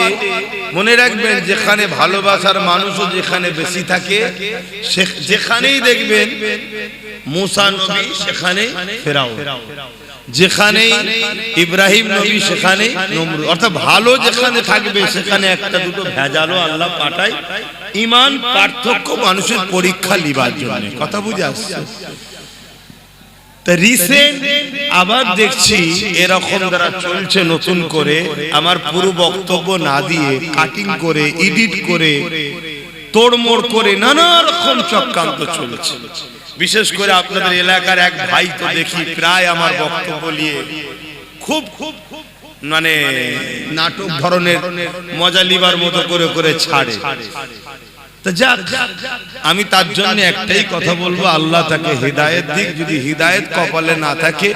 Speaker 1: মনে রাখবেন, যেখানে ভালোবাসার মানুষও যেখানে বেশি থাকে, যেখানেই দেখবেন মুসা নবী সেখানে ফেরাউন, যেখানে ইব্রাহিম নবী সেখানে নমরুদ। অর্থাৎ ভালো যেখানে থাকবে সেখানে একটা দুটো ভেজালও আল্লাহ পাঠায়, ঈমান পার্থক্য মানুষের পরীক্ষা লিবার জন্য। কথা বুঝে আসছে? রিসেন্ট আবার দেখছি এরকম দ্বারা চলছে নতুন করে, আমার পুরো বক্তব্য না দিয়ে কাটিং করে এডিট করে তোড়মোড় করে নানা রকম চক্রান্ত চলছে। বিশেষ করে আপনাদের এলাকার এক ভাই তো দেখি প্রায় আমার বক্তব্য নিয়ে খুব মানে নাটক ধরনের মজা লিবার মতো করে করে ছাড়ে। আমি তার জন্য একটাই কথা বলবো, আল্লাহ তাকে হিদায়াত দিক। যদি হিদায়াত কপালে না থাকে,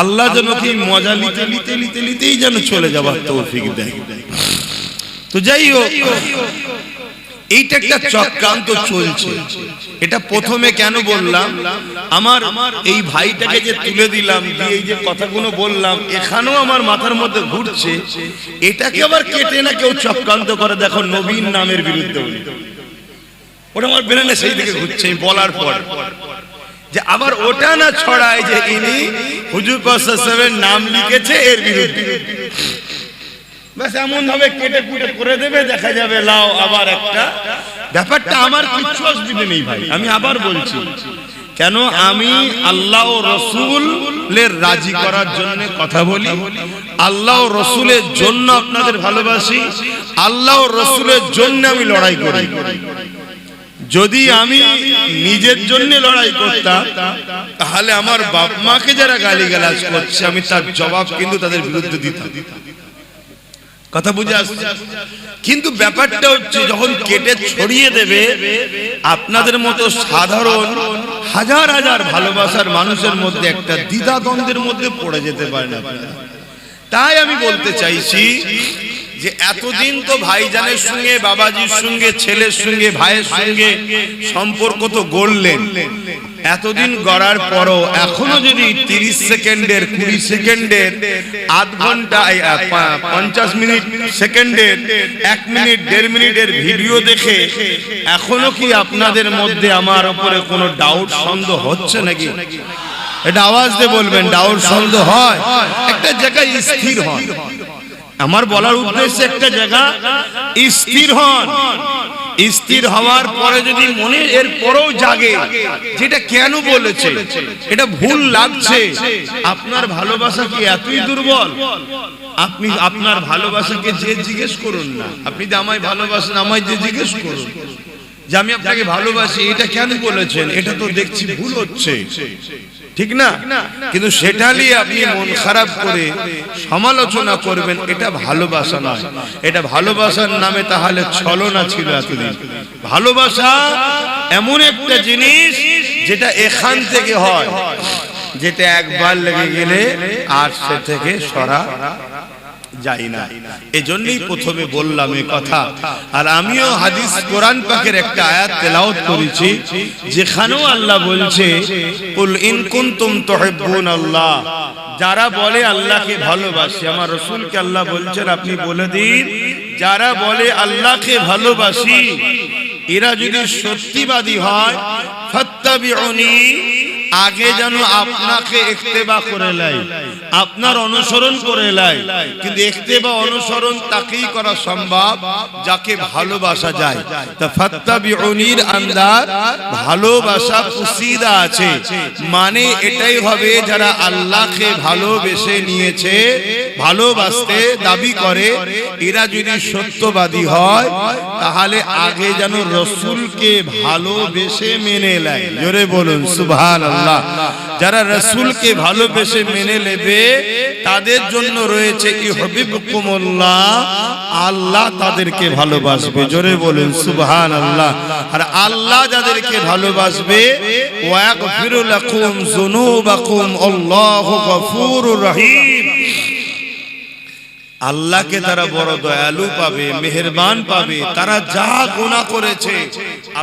Speaker 1: আল্লাহ যেন কি মজা নিতে নিতে নিতে নিতেই যেন চলে যাবার তৌফিক দেয়। তো যাই হোক, এইটা একটা চক্রান্ত চলছে। এটা প্রথমে কেন বললাম, আমার এই ভাইটাকে যে তুলে দিলাম, দিয়ে এই যে কথাগুলো বললাম, এখানেও আমার মাথার মধ্যে ঘুরছে, এটাকে আবার কেটে না কেউ চক্রান্ত করে দেখো নবীন নামের বিরুদ্ধে, ওটা আমার ব্রেনে সেই দিকে ঘুরছে বলার পর, যে আবার ওটা না ছড়ায় যে ইনি হুজুর পাক সাল্লাল্লাহু আলাইহি ওয়াসাল্লামের নাম লিখেছে এর বিরুদ্ধে। বাস এমন ভাবে কেটে কুটে করে দেবে, দেখা যাবে লাও আবার একটা ব্যাপারটা। আমার কিচ্ছু অসুবিধা নেই ভাই, আমি আবার বলছি, কেন আমি আল্লাহ ও রাসূলের রাজি করার জন্য কথা বলি, আল্লাহ ও রাসূলের জন্য আপনাদের ভালোবাসি, আল্লাহ ও রাসূলের জন্য আমি লড়াই করি। যদি আমি নিজের জন্য লড়াই করতাম, তাহলে আমার বাপ মাকে যারা গালিগালাজ করছে আমি তার জবাব কিন্তু তাদের বিরুদ্ধে দিতাম। কথা বুঝে আসছে? কিন্তু ব্যাপারটা হচ্ছে, যখন কেটে ছড়িয়ে দেবে, আপনাদের মতো সাধারণ হাজার হাজার ভালোবাসার মানুষের মধ্যে একটা দ্বিধাদ্বন্দ্বের মধ্যে পড়ে যেতে পারে না। তাই আমি বলতে চাইছি যে এতদিন তো ভাইজানের সঙ্গে, বাবাজির সঙ্গে, ছেলের সঙ্গে, ভাইয়ের সঙ্গে সম্পর্ক তো গড়লেন, এতদিন গড়ার পরও এখনো যদি 30 সেকেন্ডের, 20 সেকেন্ডের, আধ ঘন্টা, 50 মিনিট সেকেন্ডের, 1 মিনিট, 1.5 মিনিটের ভিডিও দেখে এখনো কি আপনাদের মধ্যে আমার উপরে কোনো ডাউট সন্দেহ হচ্ছে নাকি? এটা আওয়াজ দিয়ে বলবেন, ডাউট সন্দেহ হয়? একটা জায়গায় স্থির হন। আমার বলার উদ্দেশ্য, একটা জায়গা স্থির হন। স্থির হওয়ার পরে যদি মনে এর পরেও জাগে যেটা কেন বলেছে, এটা ভুল লাগছে, আপনার ভালোবাসা কি এতই দুর্বল? আপনি আপনার ভালোবাসাকে যে জিজ্ঞেস করুন না, আপনি যে আমায় ভালোবাসেন, আমায় যে জিজ্ঞেস করুন যে আমি আপনাকে ভালোবাসি, এটা কেন বলেছেন, এটা তো দেখছি ভুল হচ্ছে। ঠিক না? কিন্তু সেটা নিয়ে আপনি মন খারাপ করে সমালোচনা করবেন, এটা ভালোবাসা নয়। এটা ভালোবাসার নামে তাহলে ছলনা ছিল এতদিন। ভালোবাসা এমন একটা জিনিস যেটা এখান থেকে হয়, যেটা একবার লেগে গেলে আর সে থেকে সরা যাই না। এজন্যই প্রথমে বললাম এই কথা। আর আমিও হাদিস কোরআন পাকের একটা আয়াত তেলাওয়াত করেছি, যেখানেও আল্লাহ বলছে কুল ইন কুনতুম তুহিব্বুনাল্লাহ, যারা বলে আল্লাহকে ভালোবাসি। আমার রাসূলকে আল্লাহ বলছেন আপনি বলে দিন, যারা বলে আল্লাহকে ভালোবাসি এরা যদি সত্যিবাদী হয় ফাত্তাবিউনি, আগে যেন আপনাকে ইত্তেবা করে লাই, আপনার অনুসরণ করে লাই। কিন্তু ইত্তেবা অনুসরণ তাকেই করা সম্ভব যাকে ভালোবাসা যায়। তা ফাত্তাবিউনির আন্দার ভালোবাসা কুসিদা আছে, মানে এটাই হবে যারা আল্লাহকে ভালোবেসে নিয়েছে, ভালোবাসতে দাবি করে, এরা যদি সত্যবাদী হয় তাহলে আগে যেন রাসূলকে ভালোবেসে মেনে নেয়। জোরে বলুন সুবহানাল্লাহ। যারা রাসূলকে ভালোবেসে মেনে নেবে তাদের জন্য রয়েছে ইউহিব্বুকুমুল্লাহ, আল্লাহ তাদেরকে ভালোবাসবে। জোরে বলুন সুবহানাল্লাহ। আর আল্লাহ যাদেরকে ভালোবাসবে ওয়া ইয়াগফিরু লাকুম যুনুবাকুম, আল্লাহু গফুরুর রহিম। আল্লাহকে তারা বড় দয়ালু পাবে, মেহেরবান পাবে। তারা যা গুনাহ করেছে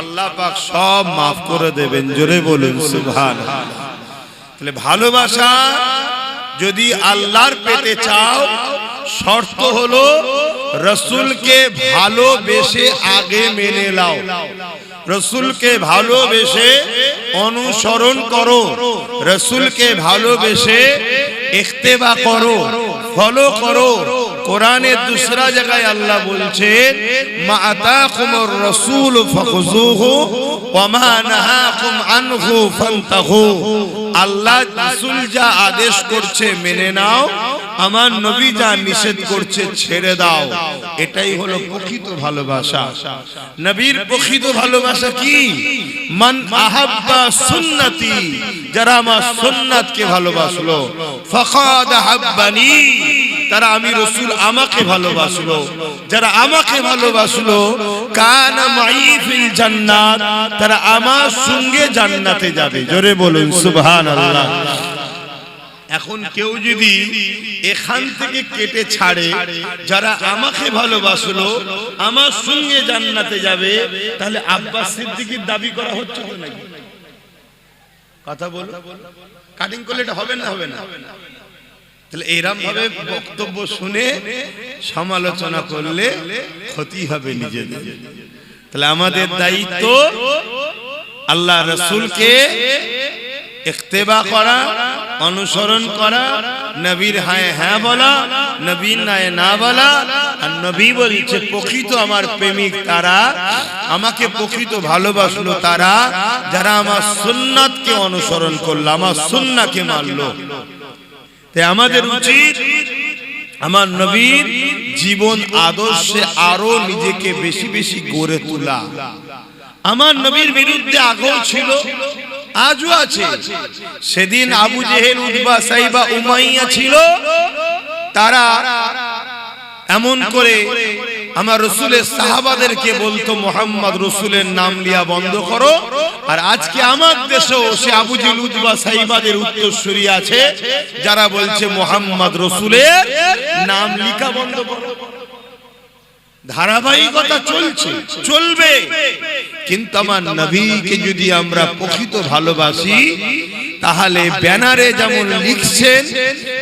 Speaker 1: আল্লাহ পাক সব মাফ করে দেবেন। জোরে বলুন সুবহানাল্লাহ। তাহলে ভালোবাসা যদি আল্লাহর পেতে চাও, শর্ত হলো রাসূলকে ভালোবেসে আগে মেনে নাও, রাসূলকে ভালোবেসে অনুসরণ করো, রাসূলকে ভালোবেসে ইত্তেবা করো, ফলো করো। কোরআনের দুসরা জায়গায় আল্লাহ বলছেন মা আতাকুমুর রাসূল ফাখুযুহু ওয়া মা নাহাকুম আনহু ফান্তাহু। আল্লাহ রাসূল যা আদেশ করছে মেনে নাও, আমার নবী যা নিষেধ করছে ছেড়ে দাও। এটাই হলো প্রকৃত ভালোবাসা। নবীর প্রকৃত ভালোবাসা কি? মান আহাব্বা সুন্নতি, যারা আমার সুন্নাতকে ভালোবাসলো, ফাকাদ আহাব্বানি, তারা আমি রাসূল আমাকে ভালোবাসলো। যারা আমাকে ভালোবাসলো কানা মাই ফিল জান্নাত, তারা আমার সঙ্গে জান্নাতে যাবে। জোরে বলুন সুবহানাল্লাহ। এখন কেউ যদি এখান থেকে কেটে ছাড়ে যারা আমাকে ভালোবাসলো আমার সঙ্গে জান্নাতে যাবে, তাহলে আব্বাস সিদ্দিকীর দাবি করা হচ্ছে নাকি? কথা বলো, কাটিং করলে এটা হবে না? হবে না। তাহলে এরকম ভাবে বক্তব্য শুনে সমালোচনা করলে ক্ষতি হবে নিজেদের। তাহলে আমাদের দায়িত্ব আল্লাহ রাসূলকে ইত্তেবা করা, অনুসরণ করা, নবীর হায় হ্যাঁ বলা, নবীর নায়ে না বলা। আর নবী বলছে প্রকৃত আমার প্রেমিক তারা, আমাকে প্রকৃত ভালোবাসলো তারা যারা আমার সুন্নাতকে অনুসরণ করলো, আমার সুন্নাহকে মানলো। তাই আমাদের উচিত আমার নবীর জীবন আদর্শে আরো নিজেকে বেশি বেশি গড়ে তোলা। আমার নবীর বিরুদ্ধে আগেও ছিল, আজও আছে। সেদিন আবু জেহেল, উতবা, সাইবা, উমাইয়া ছিল, তারা এমন করে আমার রাসূলের সাহাবাদেরকে বলতো মুহাম্মদ রাসূলের নাম লিয়া বন্ধ করো। আর আজকে আমার দেশেও সে আবু জেহেল, উতবা, সাইবাদের উত্তরসূরি আছে যারা বলছে মুহাম্মদ রাসূলের নাম লিখা বন্ধ করো। ধারাবাহিকতা চলছে, চলবে। কিন্তু আমার নবীকে যদি আমরা প্রকৃত ভালোবাসি তাহলে ব্যানারে যেমন লিখছেন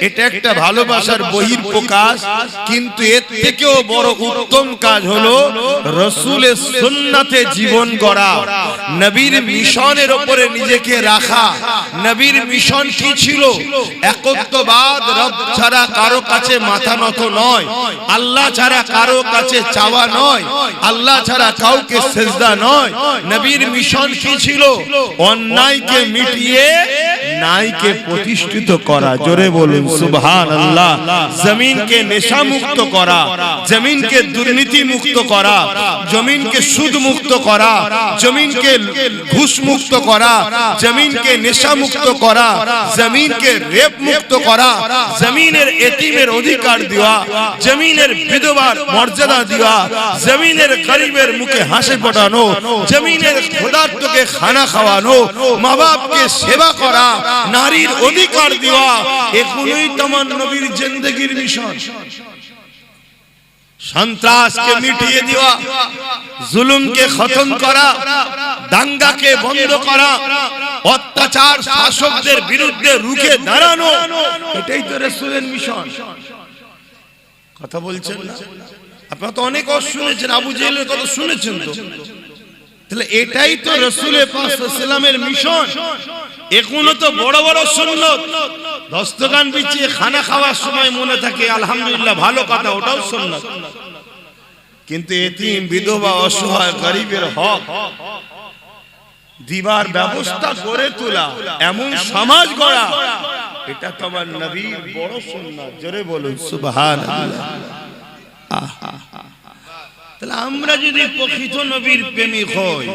Speaker 1: এটা একটা ভালোবাসার বহিঃপ্রকাশ, কিন্তু এর থেকেও বড় উত্তম কাজ হলো রাসূলের সুন্নাতে জীবন গড়া, নবীর মিশনের উপরে নিজেকে রাখা। নবীর মিশন কি ছিল? একত্ববাদ, রব ছাড়া কারো কাছে মাথা নত নয়, আল্লাহ ছাড়া কারো কাছে চাওয়া নয়, আল্লাহ ছাড়া কাউকে সিজদা নয়। নবীর মিশন কি ছিল? অন্যায়কে মিটিয়ে ন্যায়কে প্রতিষ্ঠিত করা। জোরে বলুন সুবহানাল্লাহ। জমিনকে নেশা মুক্ত করা, জমিনকে দুর্নীতি মুক্ত করা, জমিনকে সুদ মুক্ত করা, জমিনকে ঘুষ মুক্ত করা, জমিনকে নেশা মুক্ত করা, জমিনকে রেপ মুক্ত করা, জমিনের এতিমের অধিকার দেওয়া, জমিনের বিধবার মর্যাদা দেওয়া, জমিনের গরিবের মুখে হাসি ফোটানো, জমিনের ক্ষুধার্তকে খানা খাওয়ানো, মা বাপকে সেবা করা, নারীর অধিকার দেওয়া, এগুলোই তোমার নবীর জিন্দেগির মিশন। সন্ত্রাসকে মিটিয়ে দেওয়া, জুলুমকে খতম করা, দাঙ্গাকে বন্ধ করা, অত্যাচার শাসকদের বিরুদ্ধে রুখে দাঁড়ানো, এটাই তো রাসূলের মিশন। কথা বলছেন না? আপনারা তো অনেক শুনেছেন, আবু জেহেলের কথা শুনেছেন তো। তাহলে এটাই তো রাসূলের পাক সাল্লাল্লাহু আলাইহি ওয়াসাল্লামের মিশন। এখনো তো বড় বড় সুন্নত, দস্তরখান বিছিয়ে খানা খাওয়ার সময় মনে থাকে আলহামদুলিল্লাহ, ভালো কথা, ওটাও সুন্নত। কিন্তু এতিম, বিধবা, অসহায়, গরিবের হক দিবার ব্যবস্থা করে তোলা, এমন সমাজ গড়া, এটা তোমার নবীর বড় সুন্নাত। জোরে বলুন সুবহানাল্লাহ। তাহলে আমরা যদি প্রকৃত নবীর প্রেমিক হই,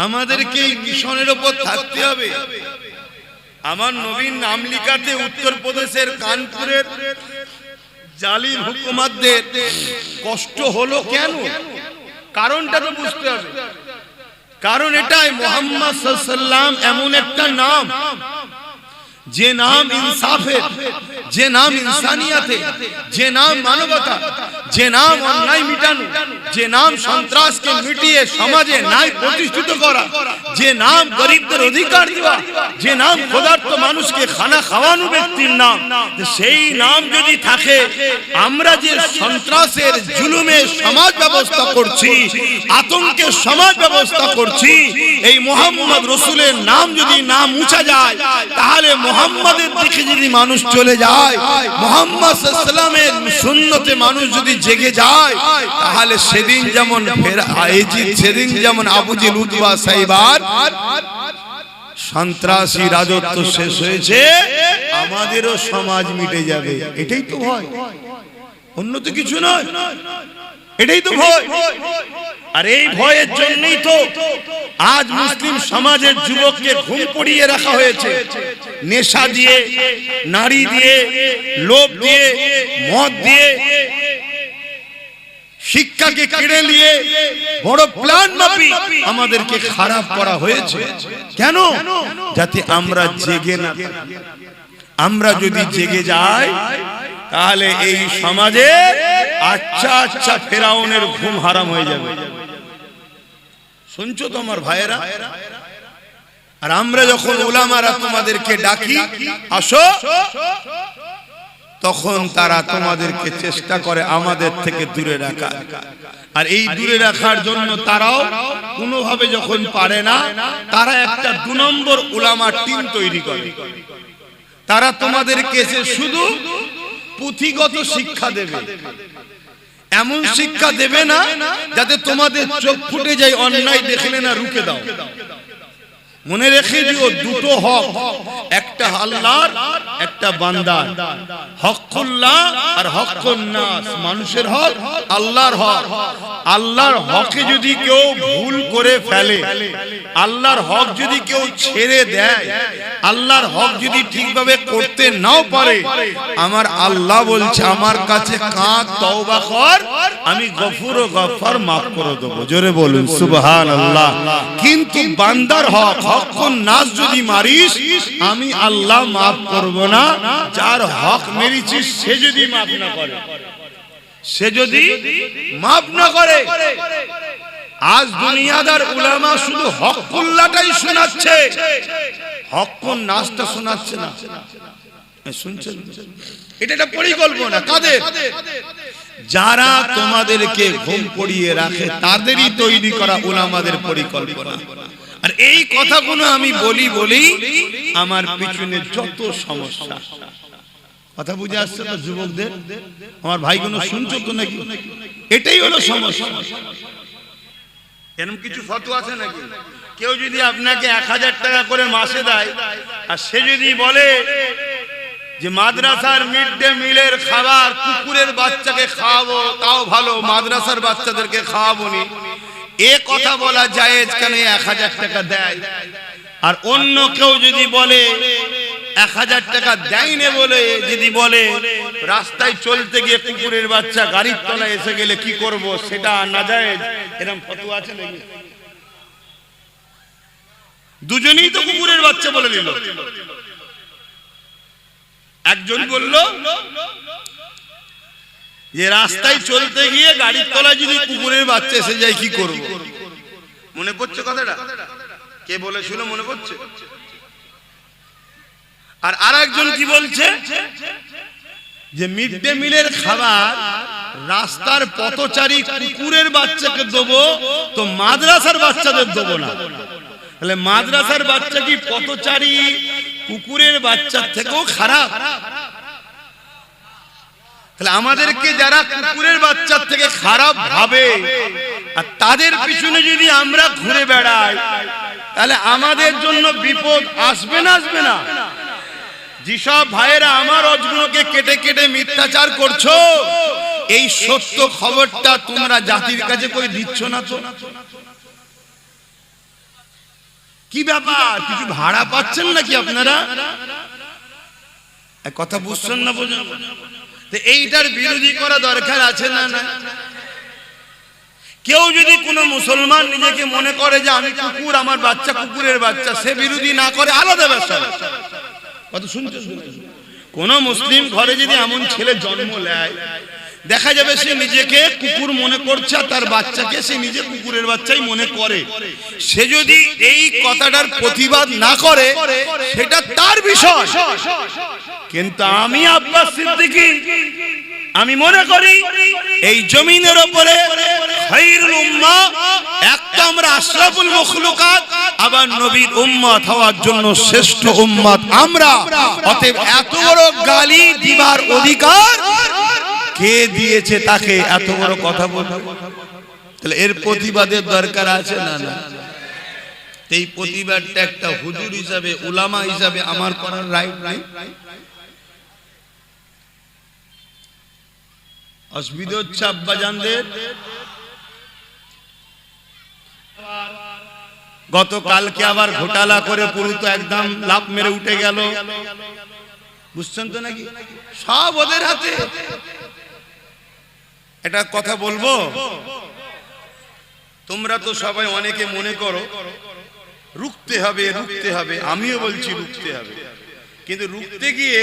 Speaker 1: আমাদেরকে এই মিশনের উপর থাকতে হবে। আমার নবীর নাম লিখাতে উত্তরপ্রদেশের কানপুরের জালিম হুকুমতদের কষ্ট হলো কেন? কারণটা তো বুঝতে হবে। কারণ এটাই, মুহাম্মদ সাল্লাল্লাহু আলাইহি ওয়াসাল্লাম এমন একটা নাম, যে নাম ইনসাফের, যে নাম ইনসানিয়াতের, যে নাম মানবতা, যে নাম অন্যায় মিটানো, যে নাম সন্ত্রাসকে মিটিয়ে সমাজে ন্যায় প্রতিষ্ঠিত করা, যে নাম গরিবদের অধিকার দেওয়া, যে নাম ক্ষুধার্ত মানুষকে খানা খাওয়ানো ব্যক্তির নাম, সেই নাম যদি থাকে, আমরা যে সন্ত্রাসের জুলুমের সমাজ ব্যবস্থা করছি, আতঙ্কের সমাজ ব্যবস্থা করছি, এই মুহাম্মদ রাসূলের নাম যদি না মুছা যায়, তাহলে মুহাম্মাদের দিকে যদি মানুষ চলে যায়, মুহাম্মদ সাল্লাল্লাহু আলাইহি ওয়াসাল্লামের সুন্নতে মানুষ যদি জেগে যায়, তাহলে সেদিন যেমন সেদিন যেমন আবু জেহেল, উতবা, সাইবার সন্ত্রাসী রাজত্ব শেষ হয়েছে, আমাদেরও সমাজ মিটে যাবে। এটাই তো ভয়, অন্য তো কিছু নয়। এটাই তো ভয়। আর এই ভয়ের জন্যই তো আজ মুসলিম সমাজের যুবককে ঘুম পড়িয়ে রাখা হয়েছে, নেশা দিয়ে, নারী দিয়ে, লোভ দিয়ে, মদ দিয়ে, শিক্ষাকে কেড়ে নিয়ে বড় প্ল্যান মাফিক আমাদেরকে খারাপ করা হয়েছে। কেন? যাতে আমরা জেগে না থাকি। আমরা যদি জেগে যাই, তাহলে এই সমাজে আচ্ছা আচ্ছা ফেরাউনের ঘুম হারাম হয়ে যাবে। শুনছো তো আমার ভাইয়েরা? আর আমরা যখন উলামারা তোমাদেরকে ডাকি, আসো, তখন তারা তোমাদেরকে চেষ্টা করে আমাদের থেকে দূরে রাখা। আর এই দূরে রাখার জন্য তারাও কোনোভাবে যখন পারে না, তারা একটা 2 নম্বর উলামার টিম তৈরি করে। তারা তোমাদেরকে শুধু পুঁথিগত শিক্ষা দেবে, এমন শিক্ষা দেবে না যাতে তোমাদের চোখ ফুটে যায়, অন্যায় দেখলে না রুখে দাও। মনে রেখে দিও, দুটো হক, একটা আল্লাহর, একটা বান্দার। হকুল্লাহ আর হকুন নাস, মানুষের হক, আল্লাহর হক। আল্লাহর হকে যদি কেউ ভুল করে ফেলে, আল্লাহর হক যদি কেউ ছেড়ে দেয়, আল্লাহর হক যদি ঠিকভাবে করতে নাও পারে, আমার আল্লাহ বলছে, আমার কাছে কাঁদ, তওবা কর, আমি গফুর ও গফফার মাফ করে দেব। জোরে বলুন সুবহানাল্লাহ। কিন্তু বান্দার হক, হকুন নাস যদি মারিস, আমি আল্লাহ মাফ করব না। যার হক মেরেছিস সে যদি মাফ না করে, সে যদি মাফ না করে। আজ দুনিয়াদার উলামা শুধু হকুল্লাহটাই শোনাচ্ছে, হকুন নাসটা শোনাচ্ছে না। শুনছেন? এটা একটা পরিকল্পনা কাদের? যারা তোমাদেরকে ঘুম পড়িয়ে রাখে, তাদেরই তৈরি করা উলামাদের পরিকল্পনা। আর এই কথাগুলো আমি বলি আমার পিছনে যত সমস্যা, কথা বুঝে আসছে তো যুবকদের? আমার ভাইগুলো শুনছো তো নাকি? এটাই হলো সমস্যা। এরকম কিছু ফতোয়া আছে নাকি? কেউ যদি আপনাকে 1000 টাকা করে মাসে দেয় আর সে যদি বলে যে মাদ্রাসার মিড ডে মিলের খাবার কুকুরের বাচ্চাকে খাওয়াবো তাও ভালো, মাদ্রাসার বাচ্চাদেরকে খাওয়াবো নি, এ কথা বলা জায়েজ কেন? 1000 টাকা দেয়। আর অন্য কেউ যদি বলে 1000 টাকা দেয়নি বলে যদি বলে রাস্তায় চলতে গিয়ে কুকুরের বাচ্চা গাড়ির তলায় এসে গেলে কি করব, সেটা নাজায়েজ, এরকম ফতোয়া আছে নাকি? দুজনেই তো কুকুরের বাচ্চা বলে দিল। একজন বলল যে রাস্তায় চলতে গিয়ে গাড়ির তলায় যদি কুকুরের বাচ্চা এসে যায় কি করব? মনে পড়ছে কথাটা? কে বলেছিল মনে পড়ছে? আর আরেকজন কি বলছে যে মিড ডে মিলের খাবার রাস্তার পথচারী কুকুরের বাচ্চাকে দেবো তো মাদ্রাসার বাচ্চাদের দেবো না। তাহলে মাদ্রাসার বাচ্চা কি পথচারী কুকুরের বাচ্চার থেকেও খারাপ? তাহলে আমাদেরকে যারা কুকুরের বাচ্চার থেকে খারাপ ভাবে আর তাদের পিছনে যদি আমরা ঘুরে বেড়াই তাহলে আমাদের জন্য বিপদ আসবে না আসবে না? যেসব ভাইয়েরা আমার অজগুলোকে কেটে কেটে মিথ্যাচার করছো, এই সত্য খবরটা তোমরা জাতির কাছে কই দিচ্ছ না তো? কি ব্যাপার, কিছু ভাড়া পাচ্ছেন নাকি আপনারা? কথা বুঝছেন না? বোঝেন? এইটার বিরোধী করা দরকার আছে না? না, কেউ যদি কোনো মুসলমান নিজেকে মনে করে যে আমি কুকুর, আমার বাচ্চা কুকুরের বাচ্চা, সে বিরোধী না করে আলাদা ব্যাপার। কত শুনতে কোন মুসলিম ঘরে যদি এমন ছেলে জন্ম নেয় দেখা যাবে সে নিজেকে কুকুর মনে করছে আর তার বাচ্চাকে সে নিজে কুকুরের বাচ্চাই মনে করে, সে যদি এই কথাটার প্রতিবাদ না করে সেটা তার বিষয়। কিন্তু আমি আব্বাস সিদ্দিকী আমি মনে করি এই জমিনের উপরে খায়রুল উম্মাহ, একটা আমরা আশরাফুল মাখলুকাত, আবার নবীর উম্মত হওয়ার জন্য শ্রেষ্ঠ উম্মত আমরা। অতএব এত বড় গালি দিবার অধিকার কে দিয়েছে তাকে এত বড় কথা বলতে? তাহলে এর প্রতিবাদের দরকার আছে না? না, এই প্রতিবাদটা একটা হুজুর হিসাবে, উলামা হিসাবে আমার করার রাইট নাই? অসুবিধা হচ্ছে আব্বাজানদের। গতকালকে আবার ঘোটালা করে পুরো তো একদম লাভ মেরে উঠে গেল, বুঝছেন তো নাকি? সব ওদের হাতে। এটা কথা বলবো, তোমরা তো সবাই অনেকে মনে করো রুখতে হবে রুখতে হবে, আমিও বলছি রুখতে হবে, কিন্তু রুখতে গিয়ে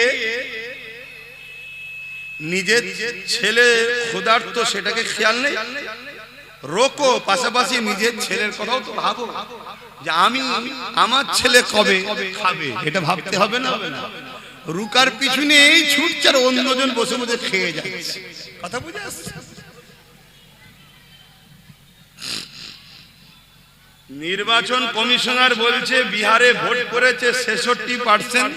Speaker 1: নিজের ছেলে ক্ষুধার্ত সেটাকে খেয়াল নেই, রোকো, পাশাপাশি নিজের ছেলের কথাও তো ভাবো যে আমি আমার ছেলে কবে খাবে, এটা ভাবতে হবে না? রুকার পিছনে এই ছুটছে আর অন্যজন বসে বসে খেয়ে যাচ্ছে। কথা বুঝে আসছে? নির্বাচন কমিশনার বলছে বিহারে ভোট করেছে 66%,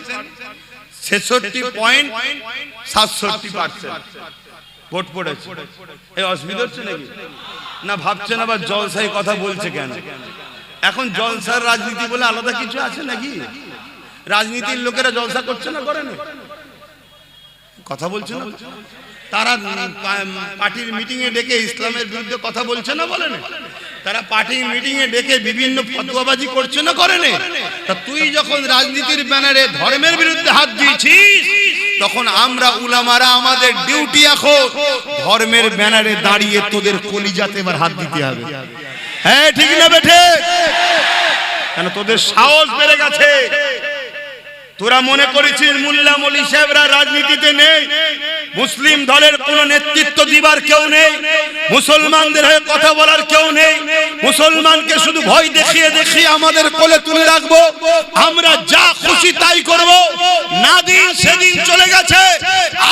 Speaker 1: 66.67% ভোট পড়েছে। এই অসুবিধা হচ্ছে নাকি? না ভাবছেন আবার জলসাই কথা বলছে কেন? এখন জলসার রাজনীতি বলে আলাদা কিছু আছে নাকি? রাজনীতির লোকেরা জলসা করছে না, করে না? কথা বলছে না? তারা পার্টির মিটিং এ ডেকে ইসলামের বিরুদ্ধে কথা বলছে না, বলে না? তারা পার্টির মিটিং এ ডেকে বিভিন্ন ফতোয়াবাজি করছে না, করে না? তা তুই যখন রাজনীতির ব্যানারে ধর্মের বিরুদ্ধে হাত দিয়েছিস, তখন আমরা উলামারা আমাদের ডিউটি এখন ধর্মের ব্যানারে দাঁড়িয়ে তোদের কলিজাতে এবার হাত দিতে হবে। হ্যাঁ ঠিক না বেঠে? কেন তোদের সাহস বেড়ে গেছে। তোরা মনে করেছিস মোল্লা মৌলভী সাহেবরা রাজনীতিতে নেই, মুসলিম দলের কোন নেতৃত্ব দিবার কেউ নেই, মুসলমানদের হয়ে কথা বলার কেউ নেই, মুসলমানকে শুধু ভয় দেখিয়ে দেখিয়ে আমাদের কোলে তুলে রাখবো, আমরা যা খুশি তাই করব। না দিন সেদিন চলে গেছে।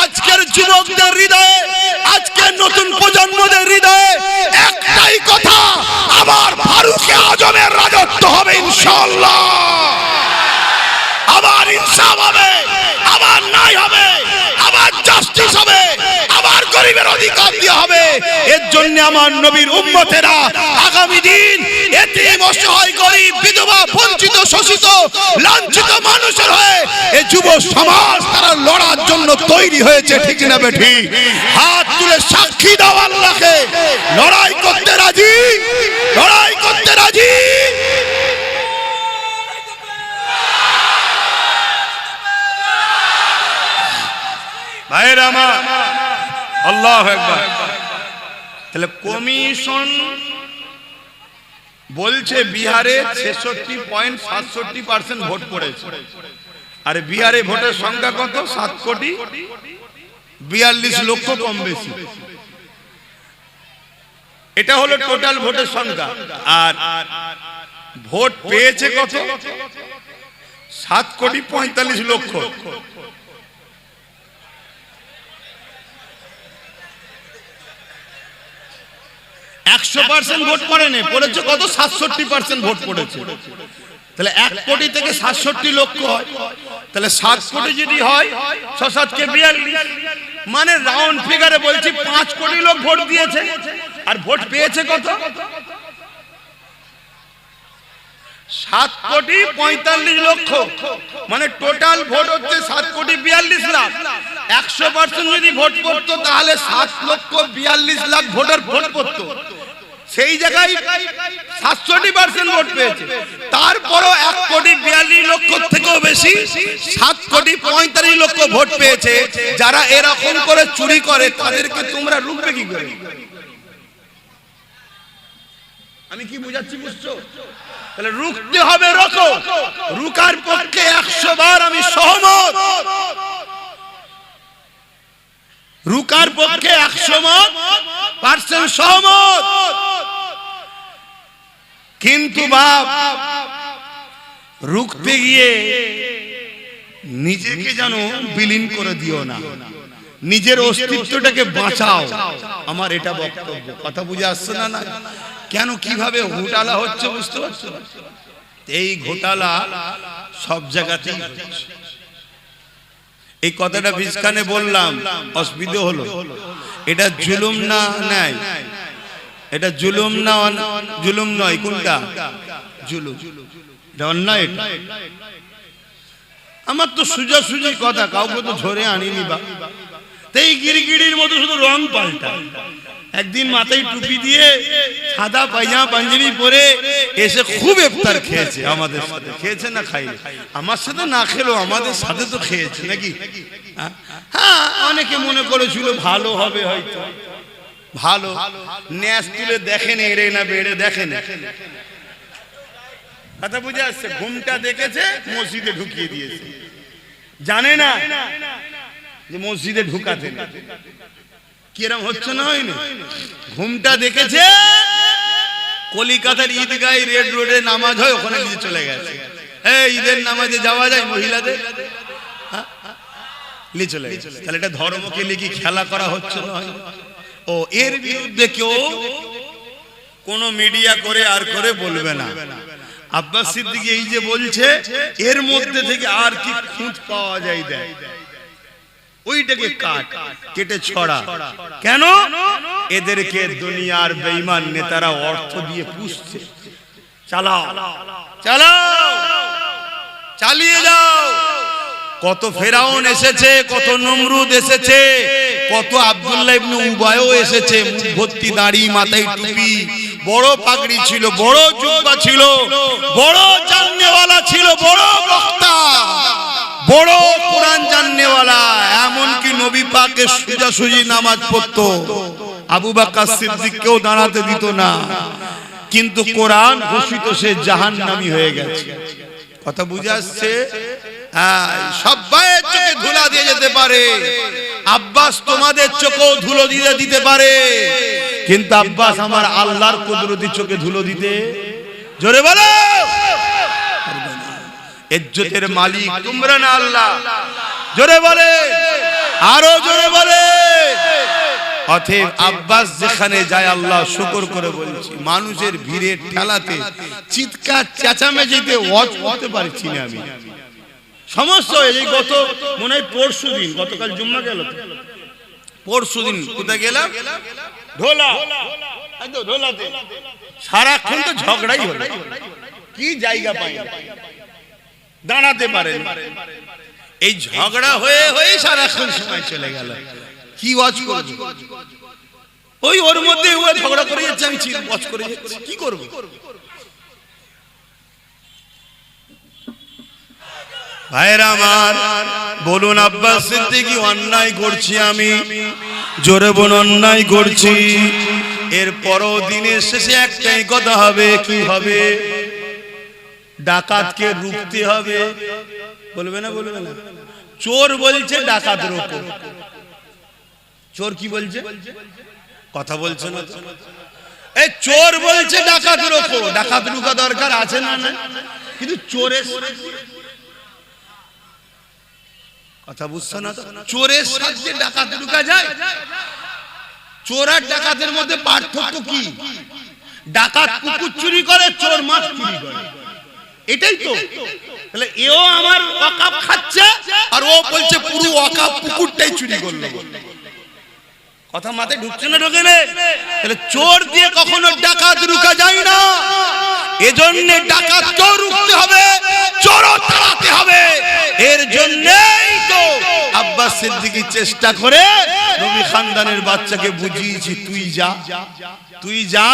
Speaker 1: আজকের যুবকদের হৃদয়ে, আজকের নতুন প্রজন্মদের হৃদয়ে একটাই কথা, আবার ফারুক আজমের রাজত্ব হবে ইনশাআল্লাহ। আবার ইনসাফ হবে, আবার ন্যায় হবে, আবার জাস্টিস হবে, আবার গরিবের অধিকার দেওয়া হবে। এর জন্য আমার নবীর উম্মতেরা আগামী দিন এতিম, অসহায়, গরিব, বিধবা, বঞ্চিত, শোষিত, লাঞ্ছিত মানুষের হয়ে এই যুব সমাজ তারা লড়ার জন্য তৈরি হয়েছে। ঠিক না বেঠি? হাত তুলে সাক্ষী দাও আল্লাহকে, লড়াই করতে রাজি, লড়াই করতে রাজি। ভাইরা আমার, আল্লাহু আকবার। তাহলে কমিশন বলছে বিহারে 66.67% ভোট পড়েছে। আর বিহারে ভোটের সংখ্যা কত? 7,42,00,000 কম বেশি। এটা হলো টোটাল ভোটের সংখ্যা। আর ভোট পেয়েছে কত? 7,45,00,000। 100% ভোট পড়েনি, পড়েছে কত? 67% ভোট পড়েছে। তাহলে 1 কোটি থেকে 67 লক্ষ হয়। তাহলে 7 কোটি যদি হয় 6-7 × 42, মানে রাউন্ড ফিগারে বলছি 5 কোটি লোক ভোট দিয়েছে। আর ভোট পেয়েছে কত? 7,45,00,000। মানে টোটাল ভোট হচ্ছে 7,42,00,000। 100% যদি ভোট পড়তো তাহলে 7,42,00,000 ভোটার ভোট পড়তো। সেই জায়গায় 67% ভোট পেয়েছে। তারপরও 1,42,00,000 থেকেও বেশি 7,45,00,000 ভোট পেয়েছে। যারা এরকম করে চুরি করে তাদেরকে তোমরা রুখবে কি করে? আমি কি বুঝাচ্ছি, বুঝছো? তাহলে রুখতে হবে, রোখো। রুকার পক্ষে 100 বার আমি সহমত। রুকার পক্ষে 100% সহমত। কিন্তু বাপ, রুখতে গিয়ে নিজেকে যেন বিলীন করে দিও না, নিজের অস্তিত্বটাকে বাঁচাও। আমার এটা বক্তব্য। কথা বুঝে আসছে না? না কেন, কিভাবে ঘোটালা হচ্ছে বুঝতে পারছো? এই ঘোটালা সব জায়গাতেই হচ্ছে। এই কথাটা বিজখানে বললাম, অসুবিধা হলো। এটা জুলুম না? নাই, এটা জুলুম না? জুলুম নয়। কোনটা জুলুম? এটা অন্যায়। এটা আমার তো সুজাসুজি কথা, কাউকে তো ধরে আনিনি বা। এই গিরগিরির মতো শুধু রং পাল্টা। একদিন মাথায় টুপি দিয়ে সাদা পায়জামা পাঞ্জাবি পরে এসে খুব ইফতার খেয়েছে আমাদের সাথে। খেয়েছে না খাইনি? আমার সাথে না খেলো, আমাদের সাথে তো খেয়েছে নাকি? হ্যাঁ, অনেকে মনে করেছিল ভালো হবে, হয়তো ভালো। ন্যাস তুলে দেখেন এড়ে না বেড়ে দেখেন। কথা বুঝে আসছে? ঘুমটা দেখেছে, মসজিদে ঢুকিয়ে দিয়েছে। জানে না যে মসজিদে ঢুকাতে কিরম হচ্ছে না? হয়নি? ঘুমটা দেখেছে, কলিকাতার ঈদগাঁয় রেড রোডে নামাজ হয়, ওখানে নিয়ে চলে গেছে। এই ঈদের নামাজে যাওয়া যায় মহিলাদের? নিয়ে চলে গেছে। তাহলে এটা ধর্মকে নিয়ে কি খেলা করা হচ্ছে না? ও এর বিরুদ্ধে কেউ কোন মিডিয়া করে আর করে বলবে না। আব্বাস সিদ্দিকী এই যে বলছে, এর মধ্যে থেকে আর কি খুঁত পাওয়া যায় দেয়, ওইটাকে কেটে ছড়া। কেন? এদেরকে দুনিয়ার বেঈমান নেতারা অর্থ দিয়ে পুষছে। চালাও চালাও, চালিয়ে যাও। কত ফেরাউন এসেছে, কত নমরুদ এসেছে, কত আব্দুল্লাহ ইবনে উবাইও এসেছে। মুখ ভর্তি দাড়ি, মাথায় টুপি, বড় পাগড়ি ছিল, বড় জুব্বা ছিল, বড় জাননেওয়ালা ছিল, বড় বক্তা, বড় কোরআন জাননেওয়ালা। এমনকি নবী পাকের সোজাসুজি নামাজ পড়তো। আবু বকর সিদ্দিককেও দাঁড়াতে দিত না। কিন্তু কোরআন ঘোষিত সে জাহান্নামী হয়ে গেছে। কথা বুঝে আসছে? সবাই চোখে ধুলা দিয়ে যেতে পারে। আব্বাস তোমাদের চোখেও ধুলো দিয়ে দিতে পারে, কিন্তু আব্বাস আমার আল্লাহর কুদরতি চোখে ধুলো দিতে, জোরে বলো, ইজ্জতের মালিক তোমরা না আল্লাহ। জোরে বলে, আরো জোরে বলে। অতএব আব্বাস যেখানে যায়, আল্লাহ শুকর করে বলছি, মানুষের ভিড়ে ঠেলাতে, চিৎকার চেঁচামেচিতে ওয়াজ করতে পারছি না আমি। সমস্যা এই গত মনে হয় পরশু দিন, গতকাল জুম্মা গেল, পরশুদিন কোথায় গেলাম, ঢোলা, ঢোলাতে সারাক্ষণ তো ঝগড়াই হলো, কি জায়গা পাই দাঁড়াতে পারেন, এই ঝগড়া হয়ে হয়ে সারাক্ষণ সময় চলে গেল। কি ওয়াজ করব, ওই ওর মধ্যে ও ঝগড়া করে যাচ্ছে, আমি ওয়াজ করে যাচ্ছি, কি করব? ভাইরা আমার, বলুন আব্বাস সিদ্দিকী অন্যায় করছি আমি, জোরে বলুন অন্যায় করছি। এর পরও দিনের শেষে একটাই কথা হবে, কি হবে? ডাকাতকে রুখতে হবে। বলবে না, বলবে না? চোর বলছে ডাকাত রোকো, চোর কি বলছে? কথা বলছে না। এই চোর বলছে ডাকাত রোকো, ডাকাত রুকা দরকার আছে না? না, কিন্তু চোরের কথা বুঝছো না? চোরের সাথে ডাকাত ঢুকা যায়? চোর আর ডাকাতের মধ্যে পার্থক্য কি? ডাকাত কুকুর চুরি করে, চোর মাছ চুরি করে, এটাই তো। তাহলে এও আমার ওয়াকাফ খাচ্ছে, আর ও বলছে পুরো ওয়াকাফ কুকুরটাই চুরি করলো। কথা মাথায় ঢুকছে না, ঢোকে না? তাহলে চোর দিয়ে কখনো ডাকাত রুকা যায় না, এজন্য ডাকাতকেও রুখতে হবে, চোরও তাড়াতে হবে। এর জন্যই তো আব্বাস সিদ্দিকী চেষ্টা করে নবী খানদানের বাচ্চাকে বুঝিয়েছি, তুই যা, তুই যা।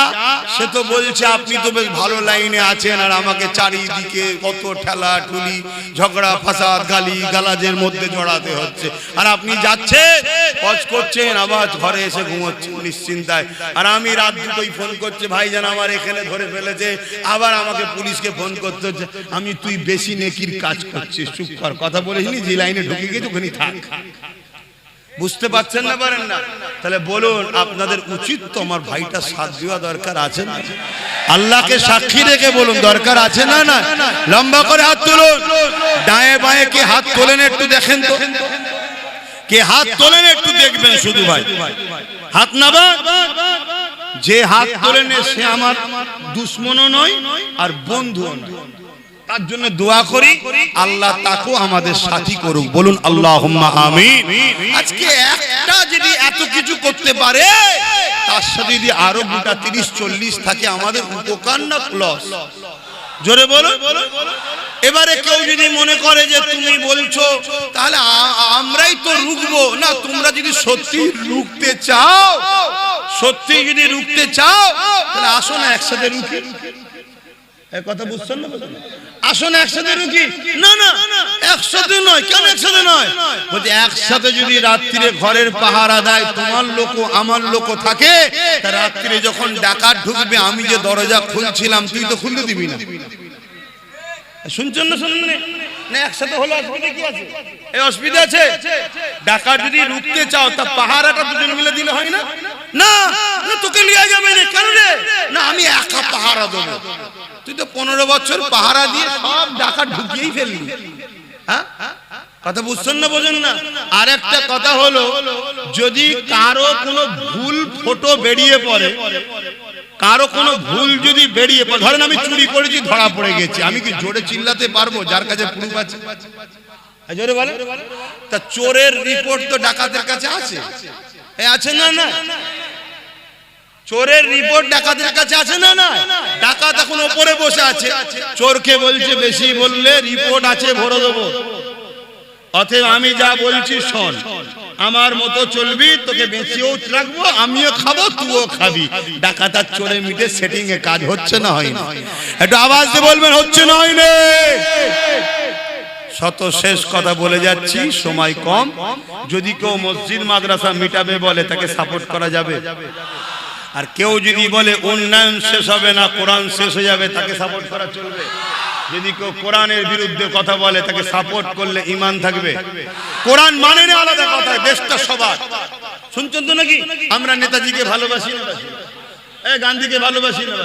Speaker 1: সে তো বলছে আপনি তো বেশ ভালো লাইনে আছেন, আর আমাকে চারিদিকে কত ঠেলা ঠুলি, ঝগড়া ফাসাদ, গালি গালাজের মধ্যে জড়াতে হচ্ছে, আর আপনি যাচ্ছেন, হজ করছেন, আবার ঘরে এসে ঘুমোচ্ছেন নিশ্চিন্তায়। আর আমি রাত দুটোই ফোন করছে, ভাইজান আমার এখানে ধরে ফেলেছে, আবার আমাকে পুলিশকে ফোন করতে হচ্ছে। আমি তুই বেশি নেকির কাজ করছিস, চুপ কর, কথা বলিসনি, যে লাইনে ঢুকে গেছে ওখানে থাক। বুঝতে পারছেন না, পারেন না? তাহলে বলুন আপনাদের উচিত তো আমার ভাইটা সাথ দেওয়া দরকার আছে না? আল্লাহকে সাক্ষী রেখে বলুন দরকার আছে না? না, লম্বা করে হাত তুলুন। ডায়ে বায়ে কে হাত তোলেন একটু দেখেন তো, কে হাত তোলেন একটু দেখবেন শুধু, ভাই হাত নাবা। যে হাত তোলেন সে আমার দুশ্মনও নয় আর বন্ধুও নয়, তার জন্য দোয়া করি আল্লাহ তাকেও আমাদের সাথী করুক। বলুন আল্লাহুম্মা আমিন। আজকে একটা যদি এত কিছু করতে পারে, তার সাথে যদি আরো গোটা 30-40 থাকে, আমাদের উপকার না লস? জোরে বলুন। এবারে কেউ যদি মনে করে যে তুমি বলছো তাহলে আমরাই তো রুখবো না, তোমরা যদি সত্যি রুখতে চাও, সত্যি যদি রুখতে চাও, তাহলে আসো না একসাথে রুখি। কথা বুঝছেন না? আসুন একসাথে রুখি। না না, একসাথে নয়। কেন একসাথে নয়? বলছে একসাথে যদি রাত্রিরে ঘরের পাহারা দেয়, তোমার লোক আমার লোক থাকে, তা রাত্রিরে যখন ডাকাত ঢুকবে, আমি যে দরজা খুলছিলাম তুই তো খুলতে দিবি না। শুনছেন না? শুনুন না, একসাথে হলো অসুবিধা কি আছে? এই অসুবিধা আছে? ডাকাত যদি রুখতে চাও, তা পাহারাটা দুজন মিলে দিলে হয় না? না, তোকে লিয়া যাবে না। কেন রে? না, আমি একা পাহারা দেবো। তুই তো 15 বছর পাহারা দিয়ে সব ডাকাত ঢুকিয়েই ফেললি। হ্যাঁ, কথা বুঝছেন না? বোঝেন না? আর একটা কথা হলো, যদি কারো কোনো ভুল ফটো বেরিয়ে পড়ে, কারো কোনো ভুল যদি বেরিয়ে পড়ে, ধরেন আমি চুরি করেছি, ধরা পড়ে গেছি, আমি কি জোরে চিল্লাতে পারবো যার কাছে প্রুফ আছে? জোরে বলে। তা চোরের রিপোর্ট তো ডাকাতের কাছে আছে, আছে না? না, চোরের রিপোর্ট ডাকাতের কাছে আছে না? না, ডাকাত এখন উপরে বসে আছে, চোরকে বলছে বেশি বললে রিপোর্ট আছে, ভরে দেবো, অতএব আমি যা বলছি শোন, আমার মতো চলবি, তোকে বেঁচেও রাখবো, আমিও খাবো, তুইও খাবি। ডাকাত আর চোরে মিটে সেটিং এ কাজ হচ্ছে না? হয় না? একটু আওয়াজ দিয়ে বলবেন হচ্ছে না? হয় না? শত শেষ কথা বলে যাচ্ছি, সময় কম। যদি কেউ মসজিদ মাদ্রাসা মিটাবে বলে, তাকে সাপোর্ট করা যাবে। আর কেউ যদি বলে উন্নয়ন শেষ হবে না, কোরআন শেষ হয়ে যাবে, তাকে সাপোর্ট করা চলবে। যদি কেউ কোরআনের বিরুদ্ধে কথা বলে, তাকে সাপোর্ট করলে ঈমান থাকবে। কোরআন মানে না আলাদা কথা, দেশটা সবার। শুনছেন তো নাকি? আমরা নেতাজিকে ভালোবাসি না, গান্ধীকে ভালোবাসি না,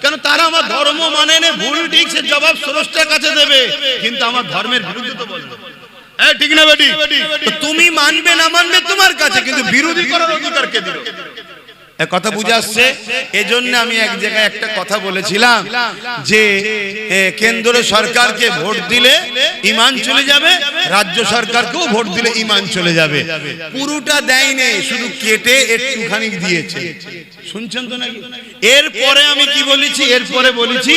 Speaker 1: কেন? তারা আমার ধর্ম মানে না, ভুল ঠিক সে জবাব স্রষ্টার কাছে দেবে, কিন্তু আমার ধর্মের বিরুদ্ধে তো বলবে। ঠিক না বেটি? তুমি মানবে না মানবে তোমার কাছে, কিন্তু বিরোধী করার অধিকার কে দিল? কথা বুঝে আসছে? এজন্য আমি এক জায়গায় একটা কথা বলেছিলাম যে কেন্দ্র সরকারকে ভোট দিলে ঈমান চলে যাবে, রাজ্য সরকারকেও ভোট দিলে ঈমান চলে যাবে। পুরোটা দেয়নি, শুধু কেটে একটুখানি দিয়েছে। শুনছেন তো নাকি? এরপরে আমি কি বলেছি? এরপরে বলেছি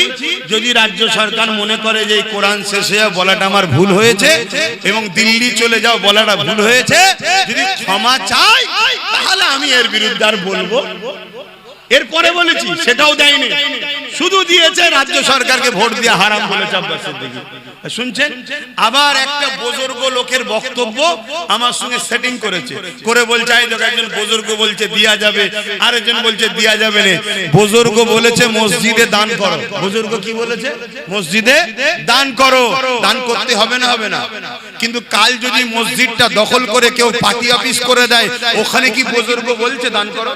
Speaker 1: যদি রাজ্য সরকার মনে করে যে কোরআন শেষে বলাটা আমার ভুল হয়েছে এবং দিল্লি চলে যাও বলাটা ভুল হয়েছে, যদি ক্ষমা চাই তাহলে আমি এর বিরুদ্ধে আর বলবো। এরপরে বলেছি, সেটাও দেয়নি, শুধু দিয়েছে রাজ্য সরকারকে ভোট দিয়ে হারাম বলেছে আব্বাস সিদ্দিকী। শুনছেন? আবার একটা বুজুর্গ লোকের বক্তব্য আমার সঙ্গে সেটিং করেছে, করে বলছে এই দেখো একজন বুজুর্গ বলছে দেয়া যাবে, আরেকজন বলছে দেয়া যাবে না। বুজুর্গ বলেছে মসজিদে দান করো। বুজুর্গ কি বলেছে? মসজিদে দান করো। দান করতে হবে না? হবে না। কিন্তু কাল যদি মসজিদটা দখল করে কেউ পার্টি অফিস করে দেয়, ওখানে কি বুজুর্গ বলছে দান করো?